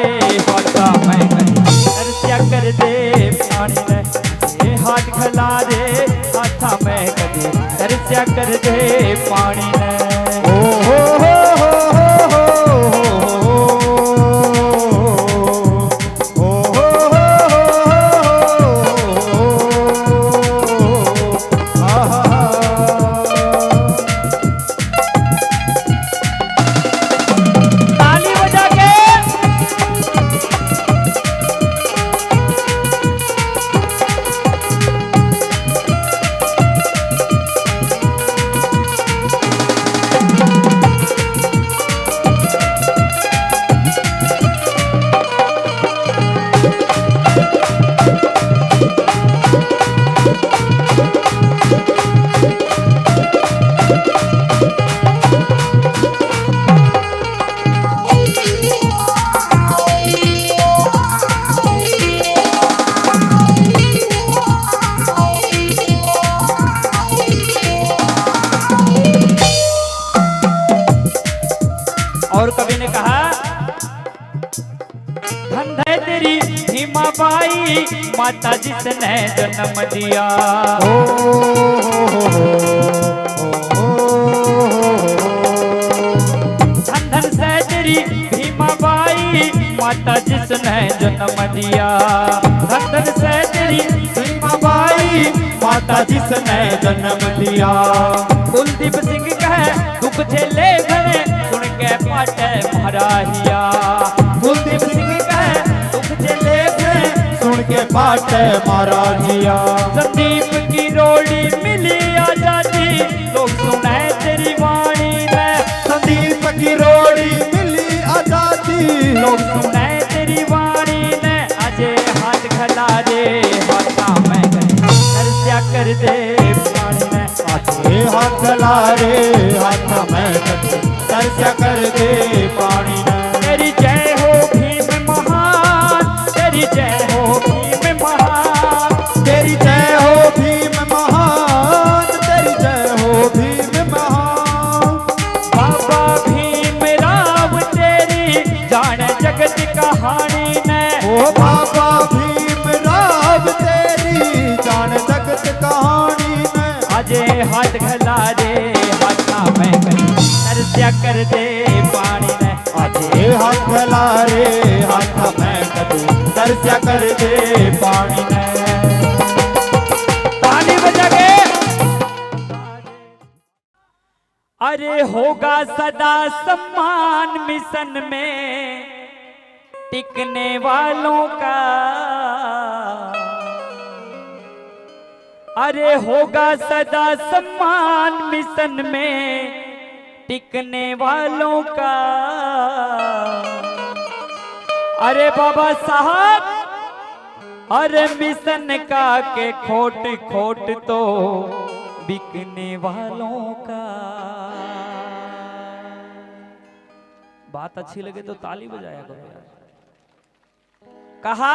हाथा में नरस्या कर दे पानी में ये हाथ खला रे हाथा में कदे नरस्या कर दे पानी में ओ हो ताली बजा के और कवि ने कहा धन है तेरी भीमा बाई माता जिसने जन्म दिया धन धन से तेरी भीमा बाई माता जिसने जन्म दिया धन धन से तेरी भीमा बाई माता जिसने जन्म लिया कुलदीप सिंह कहे दुख झेले घने सुन के पाटे महाराहिया कुलदीप सिंह कहे दुख झेले घने सुन के पाट मारा जिया संदीप की रोड़ी मिली आजादी लोग सुने तेरी वाणी में संदीप की रोड़ी मिली आजादी लोग सुने तेरी वाणी में अजय हाथ खला रे हाथा में नरस्या कर दे पानी में आजे हाथ ला रे हाथ में कदे तरसा कर दे पानी में तेरी जय हो भीम महान तेरी जय हो भीम महान तेरी जय हो भीम महान तेरी जय हो भीम महान बाबा भीम राव तेरी जाने जगत कहानी ने ओ बाबा भीम राव तेरी जान जगत कहानी में अजय हाथ खला रे हाथा में नरस्या कर दे पानी ने आजे हाथ ला रे हाथ में कदे तरसा कर दे पानी में ताली बजा के अरे होगा सदा सम्मान मिशन में टिकने वालों का अरे होगा सदा सम्मान मिशन में टिकने वालों का अरे बाबा साहब अरे मिशन का के खोट खोट तो बिकने वालों का बात अच्छी लगे तो ताली बजाया करो यार कहा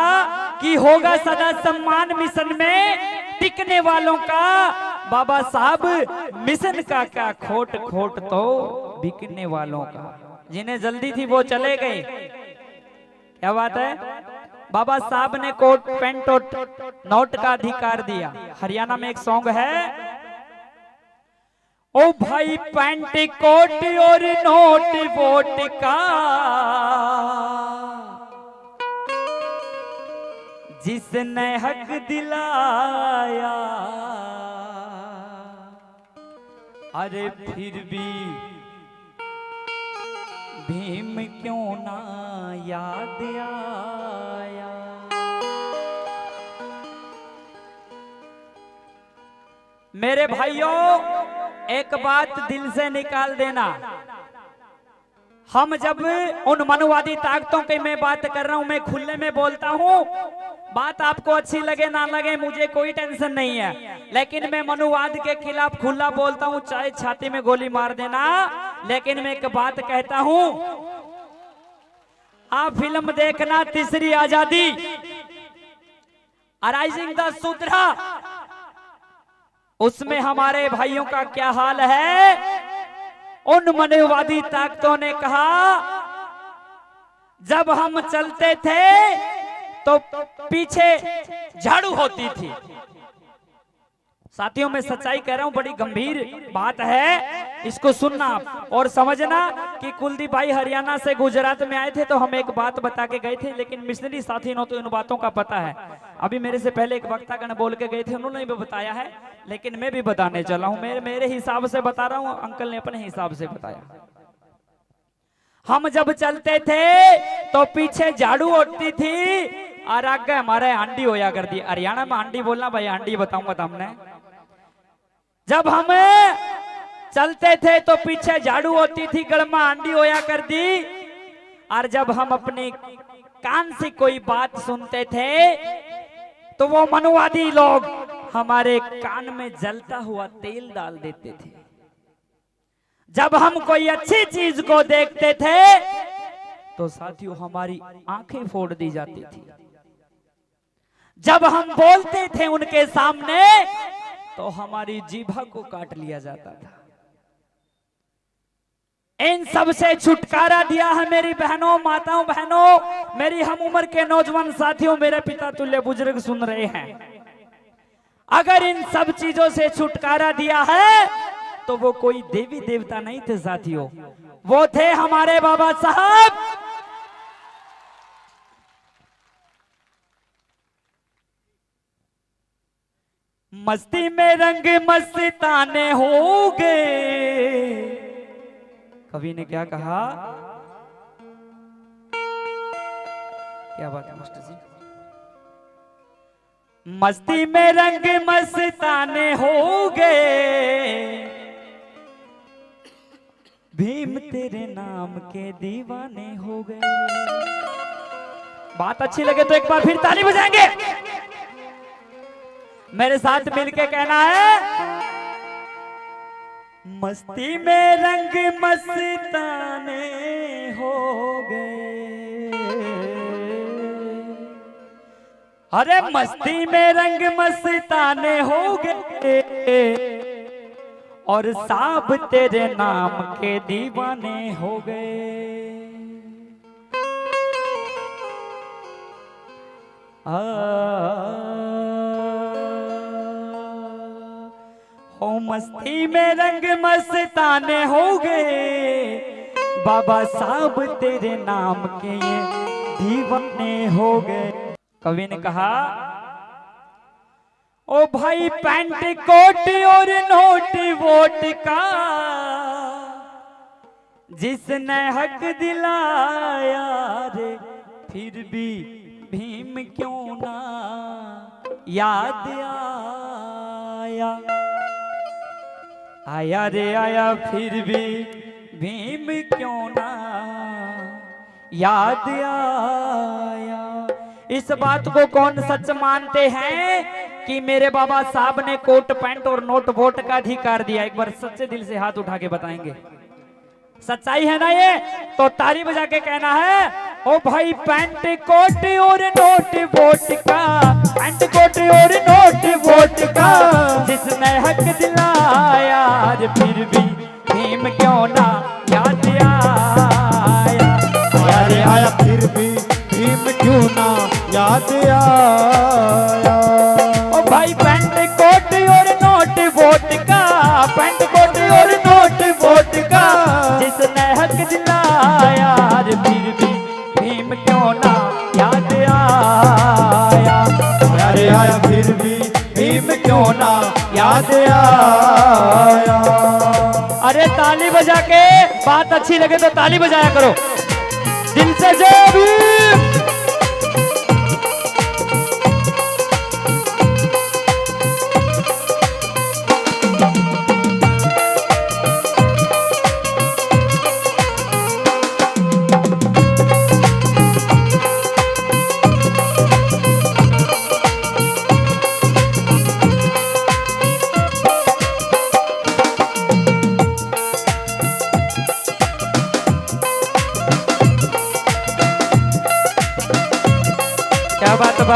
कि होगा सदा सम्मान मिशन में टिकने वालों का बाबा साहब मिशन का क्या खोट खोट तो बिकने वालों का जिन्हें जल्दी थी वो चले गए क्या बात है बाबा साहब ने कोट पेंट और नोट का अधिकार दिया हरियाणा में एक सॉन्ग है ओ भाई पैंट कोट और नोट वोट का जिसने हक दिलाया अरे फिर भी भीम क्यों ना याद आया मेरे भाइयों, एक बात दिल से निकाल देना, हम जब उन मनुवादी ताकतों की मैं बात कर रहा हूं, मैं खुले में बोलता हूं, बात आपको अच्छी लगे ना लगे मुझे कोई टेंशन नहीं है, लेकिन मैं मनुवाद के खिलाफ खुला बोलता हूं, चाहे छाती में गोली मार देना। लेकिन मैं एक बात कहता हूं, आप फिल्म देखना तीसरी आजादी, अराइजिंग द शूद्रा, उसमें हमारे भाइयों का क्या हाल है। उन मनुवादी ताकतों ने कहा जब हम चलते थे तो पीछे झाड़ू होती थी। साथियों, मैं सच्चाई कह रहा हूं, बड़ी गंभीर बात है, इसको सुनना और समझना कि कुलदीप भाई हरियाणा से गुजरात में आए थे तो हम एक बात बता के गए थे, लेकिन मिशनरी साथी ने तो इन बातों का पता है। अभी मेरे से पहले एक वक्तागण बोल के गए थे, उन्होंने भी बताया है, लेकिन मैं भी बताने चला हूं, मेरे हिसाब से बता रहा हूं, अंकल ने अपने हिसाब से बताया। हम जब चलते थे तो पीछे झाड़ू उठती थी और आगे हमारे हांडी होया करती। हरियाणा में हांडी बोलना भाई, हांडी बताऊंगा तो हमने। जब हम चलते थे तो पीछे झाड़ू होती थी, गड़मा हांडी होया करती, और जब हम अपने कान से कोई बात सुनते थे तो वो मनुवादी लोग हमारे कान में जलता हुआ तेल डाल देते थे। जब हम कोई अच्छी चीज को देखते थे तो साथियों हमारी आंखें फोड़ दी जाती थी। जब हम बोलते थे उनके सामने तो हमारी जीभा को काट लिया जाता था। इन सब से छुटकारा दिया है मेरी बहनों, माताओं, बहनों, मेरी हम उम्र के नौजवान साथियों, मेरे पिता तुल्य बुजुर्ग सुन रहे हैं। अगर इन सब चीजों से छुटकारा दिया है तो वो कोई देवी देवता नहीं थे साथियों, वो थे हमारे बाबा साहब। मस्ती में रंग मस्ताने हो गए। कवि ने क्या कहा, क्या बात है मास्टर जी। मस्ती में रंग मस्ताने हो गए, भीम तेरे नाम के दीवाने हो गए। बात अच्छी लगे तो एक बार फिर ताली बजाएंगे। मेरे साथ मिलके कहना है, मस्ती में रंग मस्ताने हो गए। अरे मस्ती में रंग मस्ताने हो गए और साब तेरे नाम के दीवाने हो गए। ओ मस्ती में रंग मस्ताने हो गए, बाबा साहब तेरे नाम के ये दीवाने हो गए। कवि ने कहा, ओ भाई पैंट कोट और नोट वोट का जिसने हक दिलाया रे, फिर भी भीम क्यों ना याद आया। आया रे आया फिर भी भीम क्यों ना याद आया। इस बात को कौन सच मानते हैं कि मेरे बाबा साहब ने कोट पैंट और नोट वोट का अधिकार दिया? एक बार सच्चे दिल से हाथ उठा के बताएंगे, सच्चाई है ना ये? तो ताली बजा के कहना है, ओ भाई पैंट कोट और नोट वोट का, पैंट कोट और नोट वोट का जिसने हक दिलाया, फिर भी भीम क्यों ना याद आया। याद आया फिर भी भीम क्यों ना याद आया। ओ भाई पैंट कोट और नोट वोट का, पैंट कोट और नोट वोट का जिसने हक दिलाया, फिर भी भीम क्यों ना याद आया। याद आया फिर भी भीम क्यों ना याद आया। अरे ताली बजा के बात अच्छी लगे तो ताली बजाया करो, दिल से जय भीम।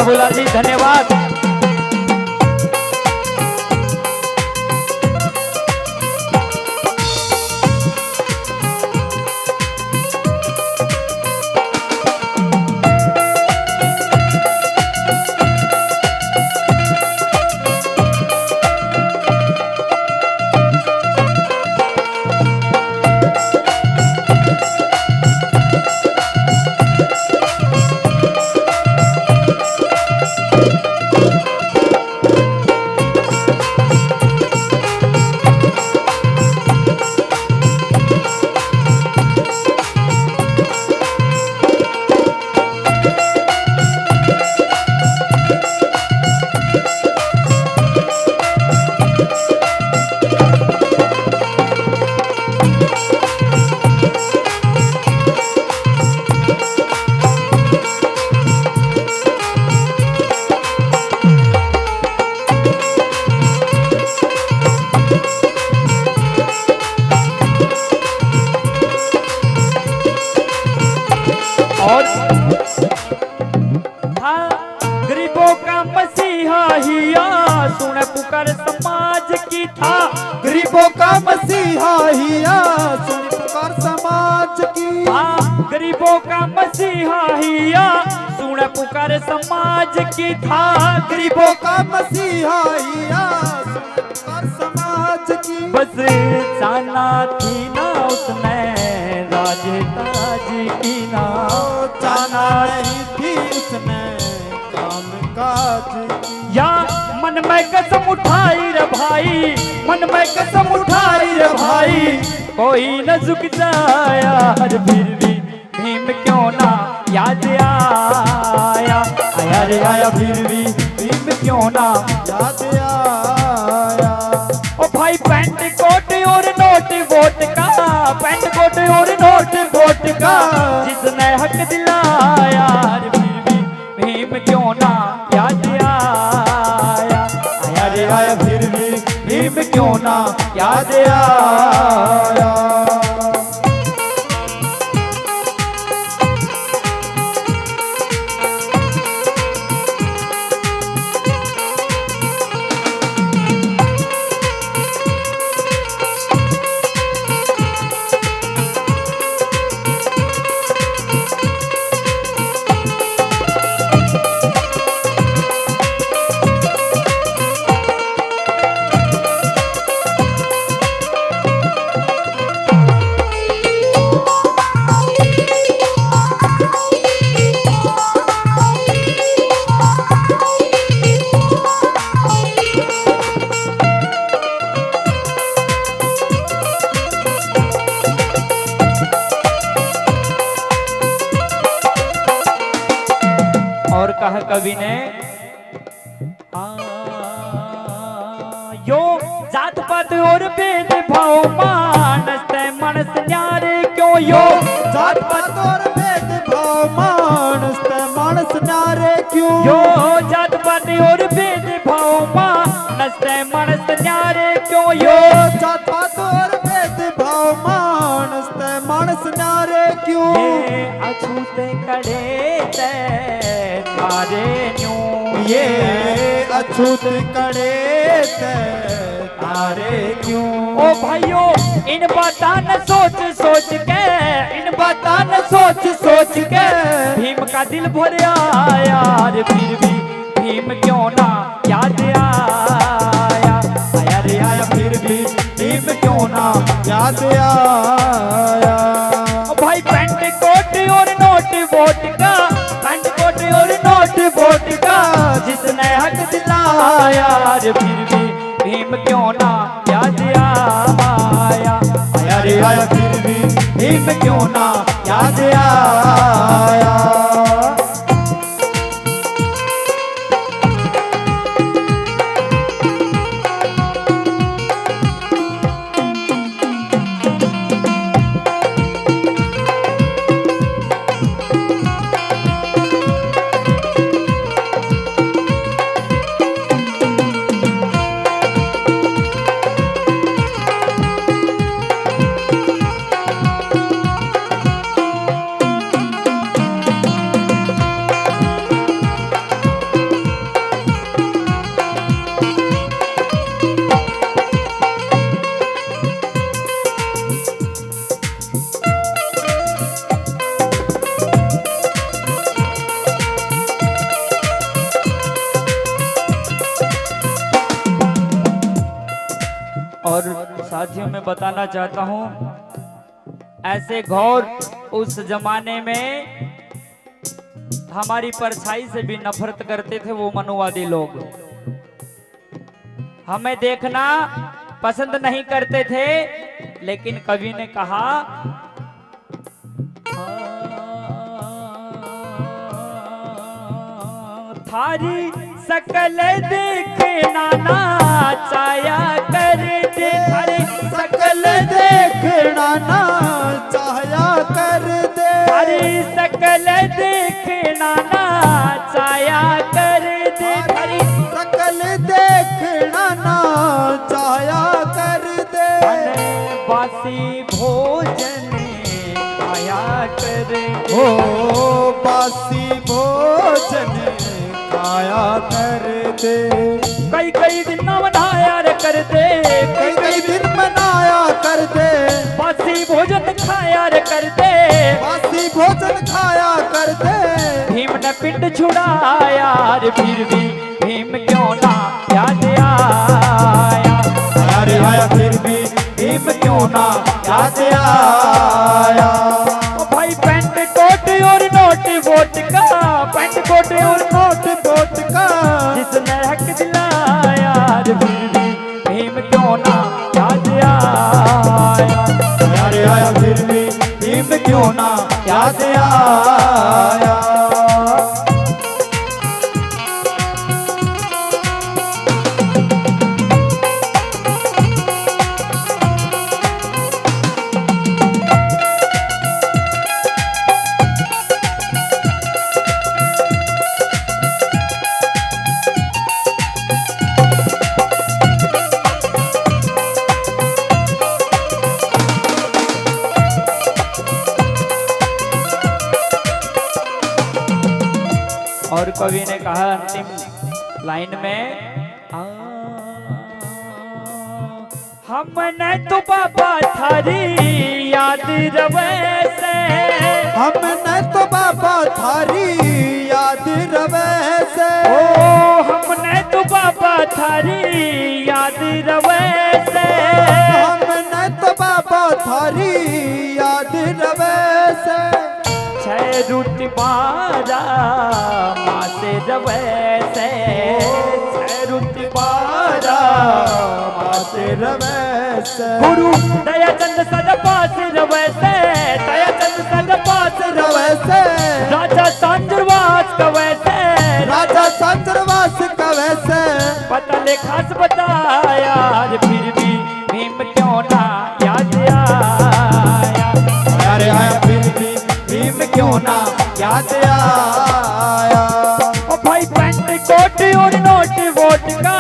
बाबूलाल जी धन्यवाद। और हाँ, गरीबों का मसीहा हिया सुन पुकार समाज की था। गरीबों का मसीहा हिया सुन पुकार समाज की। हाँ, गरीबों का मसीहा हिया सुन पुकार समाज की था। गरीबों का मसीहा हिया सुन पुकार समाज की। बस जाना थी ना उसने राजे ताज की ना, जाना नहीं थी उसने काम काज की। या मन में कसम उठाई रे भाई, मन में कसम उठाई रे भाई, कोई न झुक जाया हर फिर भी भीम क्यों ना याद आया। आया रे आया फिर भी भीम क्यों ना याद आया। ओ भाई पैंट कोट और नोट वोट का, पैंट कोट और नोट वोट का, जिसने हक दिलाया फिर भी भीम क्यों ना याद आया। आया रे आया फिर भी भीम क्यों ना याद आया। और कहा कवि ने यो जात पात और भेद भाव मानस मनस न्यारे क्यों यो। जात पात और भेद भाव मानस मानस नारे क्यों। यो जात पात और भेद भाव मानस मनस न्यारे क्यों यो। जात पात और भेद भाव मानस मानस नारे क्यों। ये अछूते कड़े ते तारे न्यू। ये अछूत कड़े ते तारे क्यों। ओ भाइयों इन बातां न सोच सोच के, इन बातां न सोच सोच के भीम का दिल भर आया रे फिर भी भीम क्यों ना याद आया। आया रे आया फिर भी भीम क्यों ना याद आया। ओ भाई पैंट कोट और नोट वोट का, पैंट कोट और नोट वोट का, जिसने हक दिलाया रे फिर भी भीम क्यों ना याद आया। आया रे आया फिर भी भीम क्यों ना याद आया। और साथियों मैं बताना चाहता हूँ, ऐसे घोर उस जमाने में हमारी परछाई से भी नफरत करते थे वो मनुवादी लोग। हमें देखना पसंद नहीं करते थे, लेकिन कवि ने कहा थारी सकल देखना ना चाया कर दे, थारी सकल देखना ना चाया कर दे, थारी सकल देखना ना चाया कर दे, थारी सकल देखना ना चाया कर दे, बासी भोजन खाया कर दे, ओ बासी भोजन खाया कर दे, कई कई दिन मनाया रे कर दे, कई कई दिन मनाया कर दे, बासी भोजन खाया रे कर दे, बासी भोजन खाया कर दे, भीम ने पिंड छुड़ाया रे, फिर भी भीम क्यों ना याद आया, अरे आया फिर भी भीम क्यों ना याद आया। ओ भाई पैंट कोट और नोट वोट का, पैंट कोट और नोट वोट का जिसने हक दिलाया रे, फिर भी भीम क्यों ना याद आया, अरे आया फिर भी भीम क्यों ना याद आया। और कवि ने कहा अंतिम लाइन में हमने तो बाबा थारी याद रवे से, हमने तो बाबा थारी याद रवे से, ओ हमने तो बाबा थारी याद रवे से, हमने तो बाबा थारी याद रवे से, छह रूट बारा मासे रवे से, छह रूट बारा माते रवे से, गुरु दयाचंद सद पास रवे से, दयाचंद सद पास रवे से, राजा सांजरवास कवे से, राजा सांजरवास कवे से, पता ले खास बताया रे, फिर भी भीम क्यों ना याद आया, अरे आया फिर भी भीम क्यों ना याद आया। ओ भाई पैंट कोट और नोट वोट का,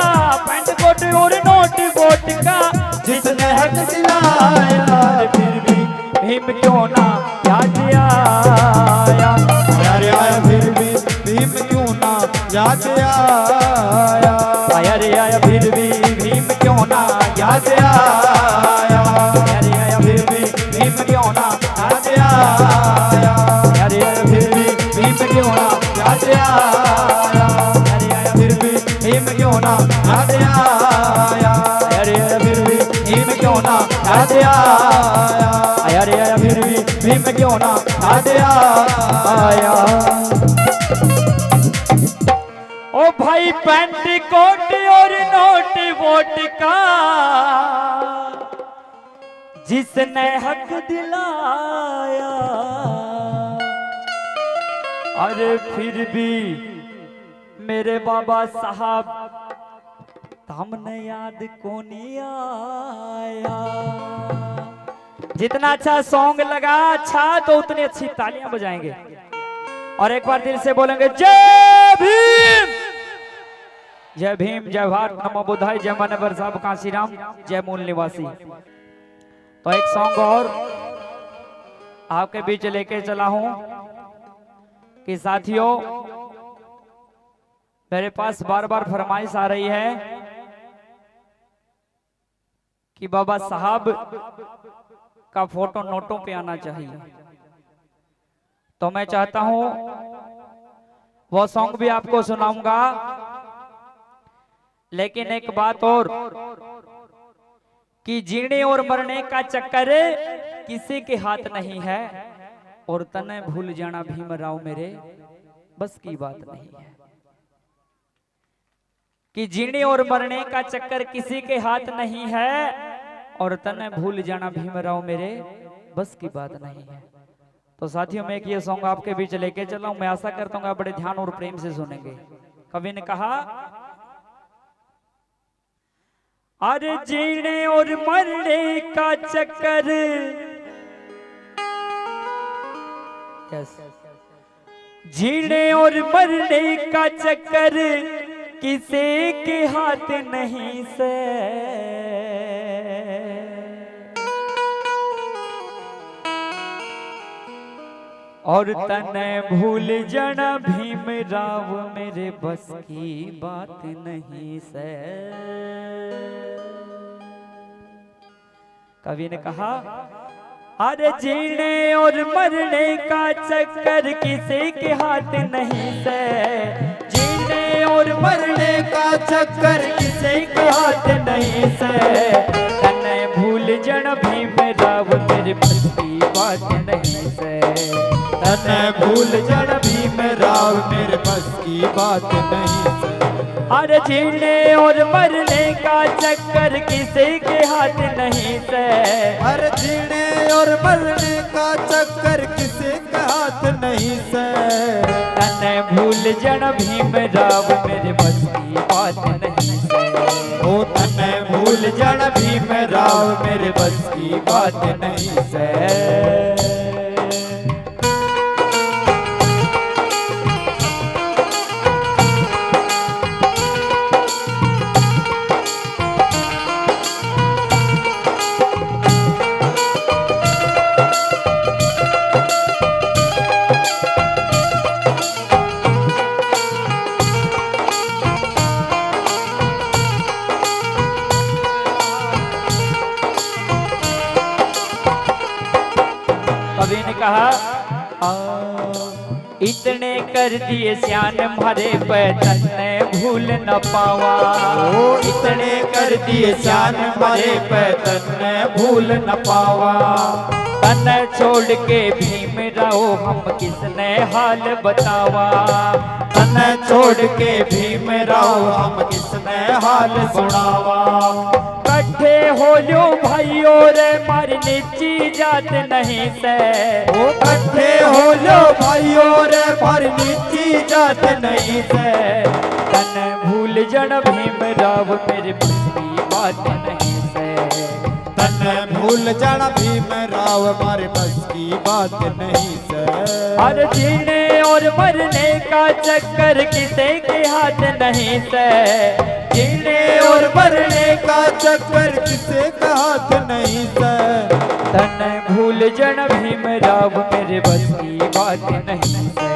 पैंट कोट और नोट वोट का जिसने हक दिलाया रे, फिर भी भीम क्यों ना याद आया, अरे आया फिर भी भीम क्यों ना याद आया। आया रे आया फिर भी भीम क्यों ना याद याद आया, आया आया रे आया फिर भी भीम क्यों ना याद आया आया रे आया फिर भी भीम क्यों ना याद आया आया रे आया फिर भी भीम क्यों ना याद आया आया रे आया फिर भी भीम क्यों ना याद आया आया रे आया फिर भी भीम क्यों ना याद आया। ओ भाई पैंट कोट और नोट वोट का जिसने हक दिलाया, अरे फिर भी मेरे बाबा साहब हमने याद को नहीं आया। जितना अच्छा सॉन्ग लगा अच्छा तो उतनी अच्छी तालियां बजाएंगे और एक बार दिल से बोलेंगे जय भीम, जय भीम, जय भारत, नमो बुद्धाय, जय मानवर साहब कांशीराम, जय मूल निवासी। तो एक सॉन्ग और आपके बीच लेके चला हूं कि साथियों मेरे पास बार बार फरमाइश आ रही है कि बाबा साहब का फोटो नोटों पे आना चाहिए, तो मैं चाहता हूं वो सॉन्ग भी आपको सुनाऊंगा। लेकिन एक बात और कि जीने और मरने का चक्कर किसी के हाथ नहीं है, और तने भूल जाना भीमराव मेरे बस की बात नहीं है। कि जीने और मरने का चक्कर किसी के हाथ नहीं है, और तने भूल जाना भीमराव मेरे बस की बात नहीं है। तो साथियों, मैं एक ये सॉन्ग आपके बीच लेके चला हूं। मैं आशा करता हूँ आप बड़े ध्यान और प्रेम से सुनेंगे। कवि ने कहा, अरे जीने और मरने का चक्कर, जीने और मरने का चक्कर किसी के हाथ नहीं से, और तने भूल जाना भीमराव मेरे बस की बात नहीं से। कवि ने कहा, अरे जीने और मरने का चक्कर किसी के हाथ नहीं से, जीने और मरने का चक्कर किसी के हाथ नहीं से, तने भूल जाना भीमराव मेरे बस की बात नहीं से, तने भूल जाना भीमराव मेरे बस की बात नहीं से। अरे जीने और मरने का चक्कर किसी के हाथ नहीं से, हर जीने और मरने का चक्कर किसी के हाथ नहीं से, तने भूल जाना भीमराव मेरे बस की बात नहीं से, ओ तने भूल जाना भीमराव मेरे बस की बात नहीं से। कवि ने कहा, इतने कर दिए सियान मारे पैतन ने भूल न पावा, ओ इतने कर दिए सियान मारे पैतन ने भूल न पावा, तन छोड़ के भीमराव हम किसने हाल बतावा, तन छोड़ के भीमराव हम किसने हाल सुनावा। कट्ठे हो लो भाइयों रे मारी नीची जात नहीं से, ओ कट्ठे हो लो भाइयों रे पर नीची जात नहीं से, तन भूल जन भीमराव मेरे बस की बात नहीं से, तन भूल जाना भीमराव हमारे बस की बात नहीं से। हर जीने और मरने का चक्कर किसी के हाथ नहीं से, जीने और मरने का चक्कर किसी का हाथ नहीं से, तन भूल जन भीमराव मेरे बस की बात नहीं से,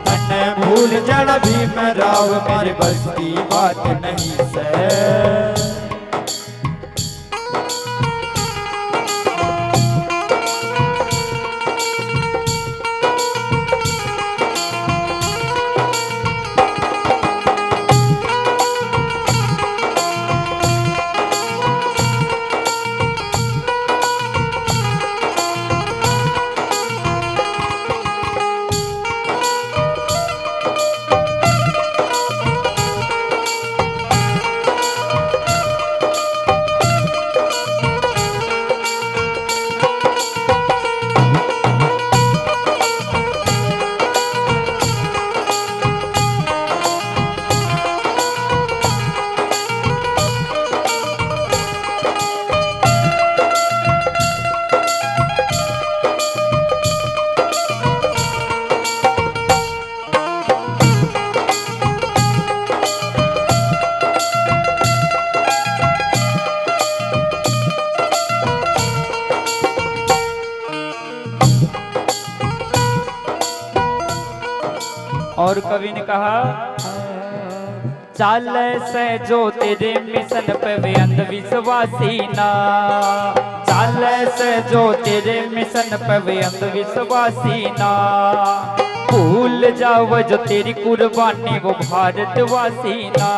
तन भूल जाना भीमराव हमारे बस की बात नहीं से। और कवि ने कहा, चाल से जो तेरे मिशन पे वे अंधविश्वासी ना, चाल से जो तेरे मिशन पे वे अंधविश्वासी ना, भूल जाओ जो तेरी कुर्बानी वो भारतवासी ना,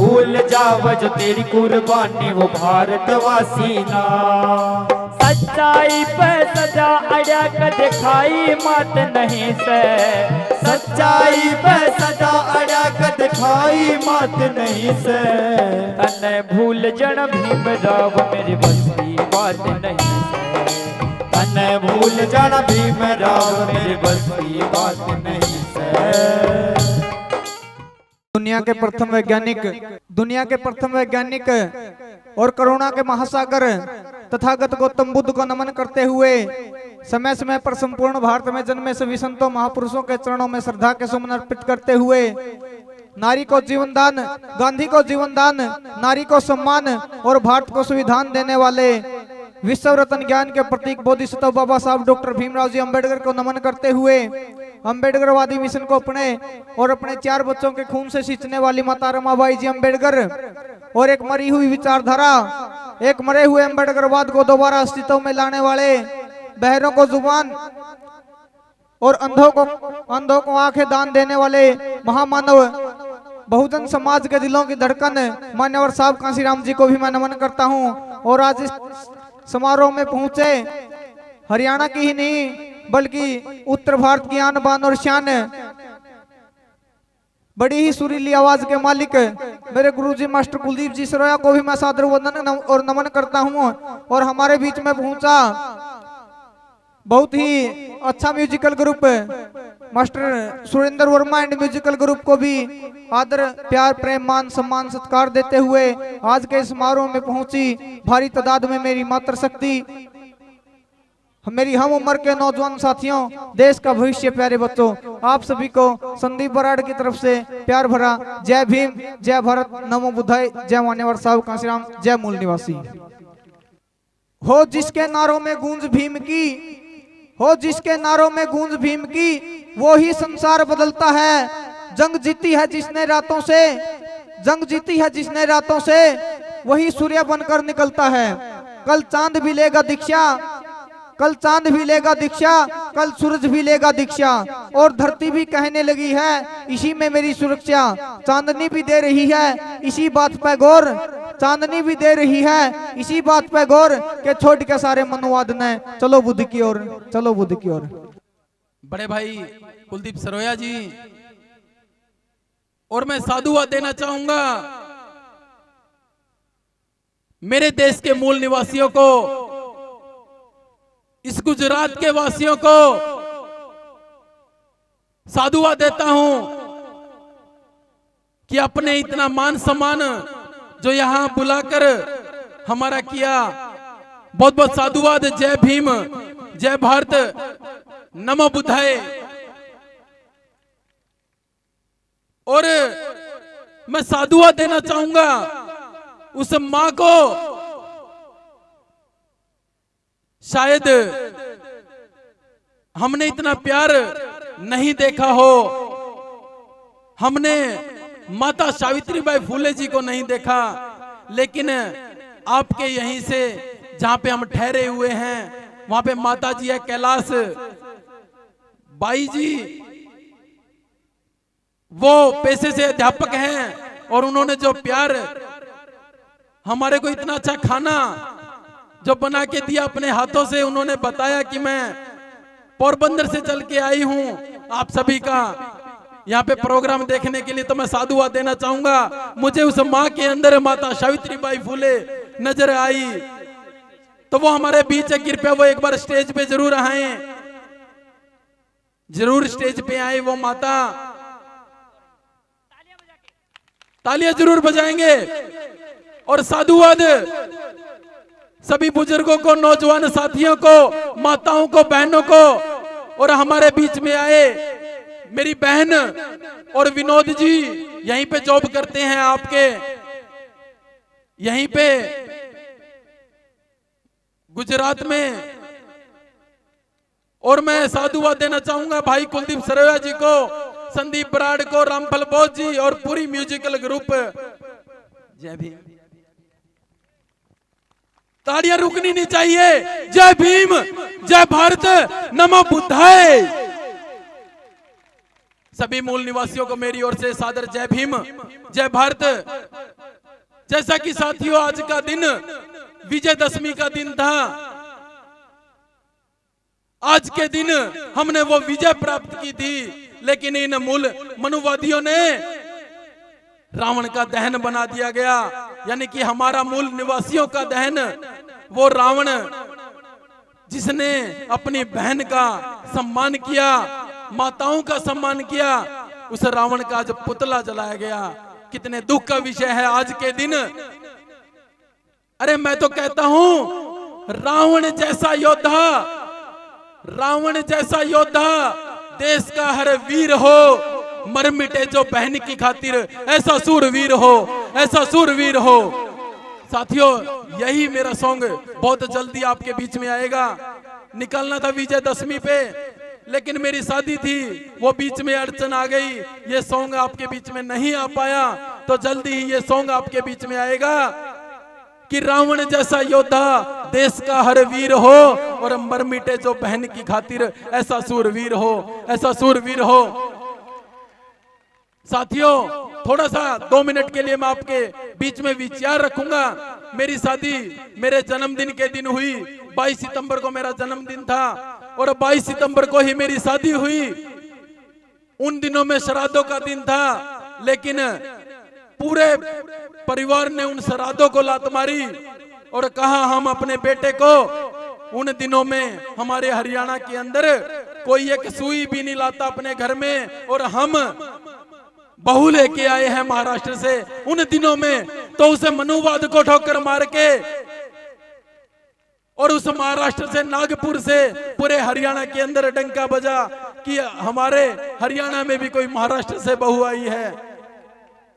भूल जाव जो तेरी कुर्बानी वो भारतवासी ना। सच्चाई पे सजा अड़ा कर दिखाई मत नहीं से, सच्चाई पे सजा अड़ा कर दिखाई मत नहीं से। तने भूल जन भीमराव मेरी बस्ती बात नहीं से, तने भूल जाना भीमराव मेरी बस्ती बात नहीं से। दुनिया के प्रथम वैज्ञानिक और करुणा के महासागर तथागत गौतम बुद्ध को नमन करते हुए समय समय पर संपूर्ण भारत में जन्मे सभी संतों महापुरुषों के चरणों में श्रद्धा के सुमन अर्पित करते हुए नारी को जीवन दान, गांधी को जीवन दान, नारी को सम्मान और भारत को संविधान देने वाले विश्व रत्न ज्ञान के प्रतीक बोधिसत्व बाबा साहब डॉक्टर भीमराव जी अंबेडकर को नमन करते हुए अंबेडकरवादी मिशन को अपने और अपने 4 बच्चों के खून से सींचने वाली माता रमाबाई जी अंबेडकर और एक मरी हुई विचारधारा, एक मरे हुए अंबेडकरवाद को दोबारा अस्तित्व में लाने वाले, बहरों को जुबान और अंधों को आंखें दान देने वाले महामानव, बहुजन समाज के दिलों की धड़कन मान्यवर साहब कांसीराम जी को भी मैं नमन करता हूं। और आज इस समारोह में पहुंचे हरियाणा की ही नहीं बल्कि उत्तर भारत की आन बान और शान, बड़ी ही सुरीली आवाज के मालिक मेरे गुरुजी मास्टर कुलदीप जी सरोया को भी मैं सादर वंदन और नमन करता हूं। और हमारे बीच में पहुंचा बहुत ही अच्छा musical group master Surendra Verma and musical group को भी आदर, प्यार, प्रेम, मान, सम्मान, सत्कार देते हुए आज के समारोह में पहुंची भारी तादाद में मेरी मातृशक्ति, मेरी हम उम्र के नौजवान साथियों, देश का भविष्य, प्यारे बच्चों, आप सभी को संदीप बराड़ की तरफ से प्यार भरा जय भीम, जय भारत, नमो बुद्धाय, जय मान्यवर साहब कांसीराम, जय मूल निवासी। हो जिसके नारों में गूंज भीम की, हो जिसके नारों में गूंज भीम की, वो ही संसार बदलता है। जंग जीती है जिसने रातों से, जंग जीती है जिसने रातों से, वही सूर्य बनकर निकलता है। कल चांद भी लेगा दीक्षा, कल चांद भी लेगा दीक्षा, कल सूरज भी लेगा दीक्षा। और धरती भी कहने लगी है इसी में मेरी सुरक्षा। चांदनी भी दे रही है इसी बात पे गौर, चांदनी भी दे रही है इसी बात पे गौर के छोड़ के सारे मनुवाद ने चलो बुद्ध की ओर, चलो बुद्ध की ओर। बड़े भाई कुलदीप सरोया जी, और मैं साधुवाद देना चाहूंगा मेरे देश के मूल निवासियों को, इस गुजरात के वासियों को साधुवाद देता हूं कि अपने इतना मान सम्मान जो यहां बुलाकर हमारा किया, बहुत बहुत साधुवाद। जय भीम, जय भारत, नमो बुद्धाय। और मैं साधुवाद देना चाहूंगा उस मां को, शायद हमने इतना प्यार नहीं देखा हो, हमने माता सावित्रीबाई फुले जी को नहीं देखा, लेकिन आपके यहीं से जहां पे हम ठहरे हुए हैं वहां पे माता जी है कैलाश बाई जी, वो पेशे से अध्यापक हैं और उन्होंने जो प्यार हमारे को, इतना अच्छा खाना जो बना के दिया अपने हाथों से, उन्होंने बताया कि मैं पोरबंदर से चल के आई हूं आप सभी का यहाँ पे प्रोग्राम देखने के लिए, तो मैं साधुवाद देना चाहूंगा। मुझे उस माँ के अंदर माता सावित्रीबाई फुले नजर आई, तो वो हमारे बीच है, कृपया वो एक बार स्टेज पे जरूर आए, जरूर स्टेज पे आए वो माता, तालियां जरूर बजाएंगे। और साधुवाद सभी बुजुर्गों को, नौजवान साथियों को, माताओं को, बहनों को, और हमारे बीच में आए मेरी बहन और विनोद जी यहीं पे जॉब करते हैं आपके यहीं पे गुजरात में। और मैं साधुवाद देना चाहूंगा भाई कुलदीप सरोया जी को, संदीप बराड़ को, रामफल बोस जी और पूरी म्यूजिकल ग्रुप। जय भीम। तालियां रुकनी नहीं चाहिए। जय भीम, जय भारत, नमो बुद्धाय। सभी मूल निवासियों को मेरी ओर से सादर जय भीम, जय भारत। जैसा कि साथियों, आज का दिन विजयदशमी का दिन था। आज के दिन हमने वो विजय प्राप्त की थी, लेकिन इन मूल मनुवादियों ने रावण का दहन बना दिया गया। यानी कि हमारा मूल निवासियों का दहन, वो रावण जिसने अपनी बहन का सम्मान किया, माताओं का सम्मान किया, उस रावण का आज पुतला जलाया गया। कितने दुख का विषय है आज के दिन। अरे मैं तो कहता हूं, रावण जैसा योद्धा, रावण जैसा योद्धा देश का हर वीर हो, मर मिटे जो बहन की खातिर, ऐसा सूरवीर हो, ऐसा सूरवीर हो। साथियों, यही मेरा सॉन्ग बहुत जल्दी आपके बीच में आएगा। निकलना था विजयदशमी पे, लेकिन मेरी शादी थी, वो बीच में अड़चन आ गई, ये सॉन्ग आपके बीच में नहीं आ पाया। तो जल्दी ही ये सॉन्ग आपके बीच में आएगा कि रावण जैसा योद्धा देश का हर वीर हो, और मर मिटे जो बहन की खातिर, ऐसा सूरवीर हो, ऐसा सूरवीर हो। साथियों, थोड़ा सा 2 मिनट के लिए मैं आपके बीच में विचार रखूंगा। मेरी शादी मेरे जन्मदिन के दिन हुई। 22 सितंबर को मेरा जन्मदिन था और 22 सितंबर को ही मेरी शादी हुई। उन दिनों में श्राद्धों का दिन था, लेकिन पूरे परिवार ने उन श्राद्धों को लात मारी और कहा हम अपने बेटे को, उन दिनों में हमारे हरियाणा के अंदर कोई एक सुई भी नहीं लाता अपने घर में, और हम बहू लेके आए हैं महाराष्ट्र से उन दिनों में। तो उसे मनुवाद को ठोकर मार के, और उस महाराष्ट्र से, नागपुर से पूरे हरियाणा के अंदर डंका बजा कि हमारे हरियाणा में भी कोई महाराष्ट्र से बहू आई है।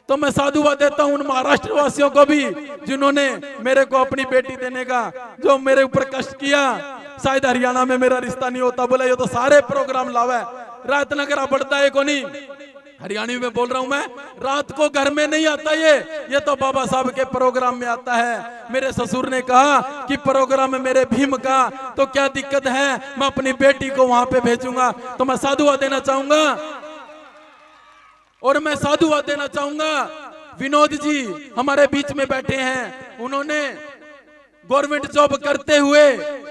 तो मैं साधुवाद देता हूं उन महाराष्ट्र वासियों को भी जिन्होंने मेरे को अपनी बेटी देने का, जो मेरे ऊपर कष्ट किया। शायद हरियाणा में मेरा रिश्ता नहीं होता, बोला ये तो सारे प्रोग्राम लावा है, रात नगरा बढ़ता है को नहीं। हरियाणी में बोल रहा हूं मैं, रात को घर में नहीं आता ये तो बाबा साहब के प्रोग्राम में आता है। मेरे ससुर ने कहा कि प्रोग्राम है मेरे भीम का, तो क्या दिक्कत है, मैं अपनी बेटी को वहां पे भेजूंगा। तो मैं साधुवाद देना चाहूंगा, और मैं साधुवाद देना चाहूंगा विनोद जी हमारे बीच में बैठे हैं। उन्होंने गवर्नमेंट जॉब करते हुए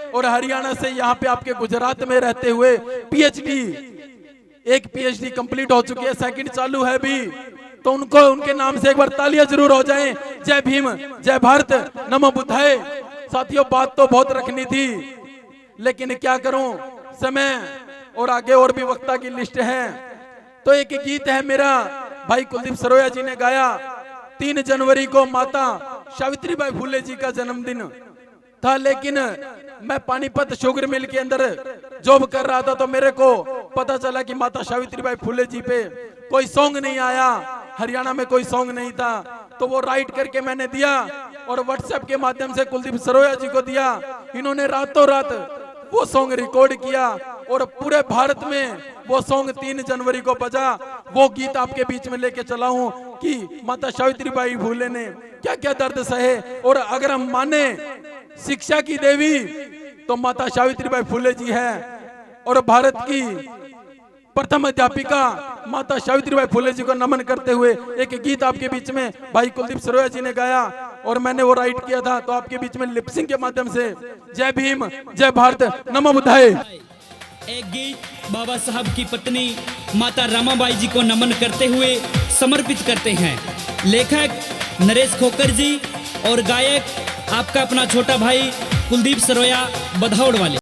और हरियाणा से यहाँ पे आपके गुजरात में रहते हुए पीएचडी, एक पीएचडी कंप्लीट हो चुकी है, सेकंड चालू है भी। तो उनको, उनके नाम से एक बार तालियां जरूर हो जाएं। जय भीम, जय भारत, नमो बुद्धाय। साथियों, बात तो बहुत रखनी थी, लेकिन क्या करूं, समय और आगे और भी वक्ता की लिस्ट है। तो एक गीत है मेरा, भाई कुलदीप सरोया जी ने गाया। 3 जनवरी को माता सावित्रीबाई फुले जी का जन्मदिन था, लेकिन मैं पानीपत शुगर मिल के अंदर जॉब कर रहा था, तो मेरे को पता चला कि माता सावित्रीबाई फुले जी पे कोई सॉन्ग नहीं आया, हरियाणा में कोई सॉन्ग नहीं था। तो वो राइट करके मैंने दिया और व्हाट्सएप के माध्यम से कुलदीप सरोया जी को दिया। इन्होंने रातों रात वो सॉन्ग रिकॉर्ड किया और पूरे भारत में वो सॉन्ग 3 जनवरी को बजा। वो गीत आपके बीच में लेके चला हूं कि माता सावित्रीबाई फुले ने क्या क्या दर्द सहे। और अगर हम माने शिक्षा की देवी, तो माता सावित्रीबाई फुले जी है, और भारत की प्रथम अध्यापिका माता सावित्रीबाई फुले जी को नमन करते हुए एक गीत आपके बीच में भाई कुलदीप सरोया जी ने गाया और मैंने वो राइट किया था। तो आपके बीच में लिपसिंग के माध्यम से जय भीम, जय भारत, नमो बुद्धाय। एक गीत बाबा साहब की पत्नी माता रमाबाई जी को नमन करते हुए समर्पित करते हैं लेखक नरेश खोकर जी और गायक आपका अपना छोटा भाई कुलदीप सरोया बधौड़ वाले।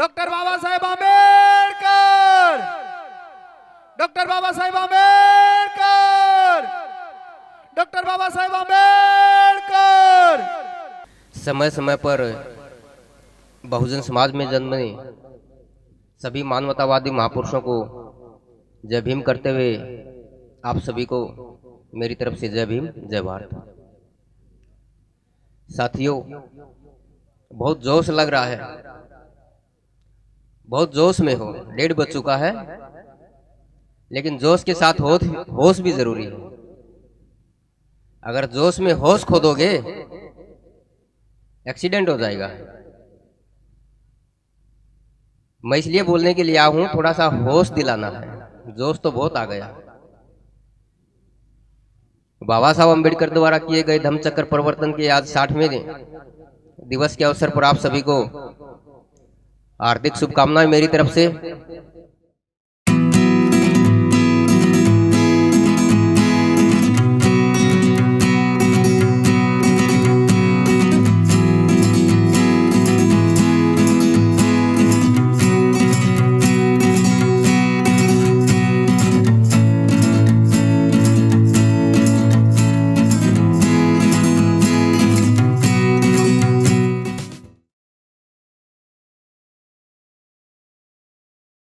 Doctor Baba Saheb Ambedkar, doctor Baba Saheb Ambedkar, doctor Baba Saheb Ambedkar. समय समय पर बहुजन समाज में जन्मे सभी मानवतावादी महापुरुषों को जय भीम करते हुए आप सभी को मेरी तरफ से जय भीम, जय भारत। साथियों, बहुत जोश लग रहा है, बहुत जोश में हो। 1:30 बज चुका है, लेकिन जोश के साथ होश भी जरूरी है। अगर जोश में होश खो दोगे एक्सीडेंट हो जाएगा। मैं इसलिए बोलने के लिए आया हूं, थोड़ा सा होश दिलाना है। जोश तो बहुत आ गया। बाबा साहब अम्बेडकर द्वारा किए गए धम्म चक्र परिवर्तन के आज 60वें दिवस के अवसर पर आप सभी को हार्दिक शुभकामनाएं मेरी तरफ से।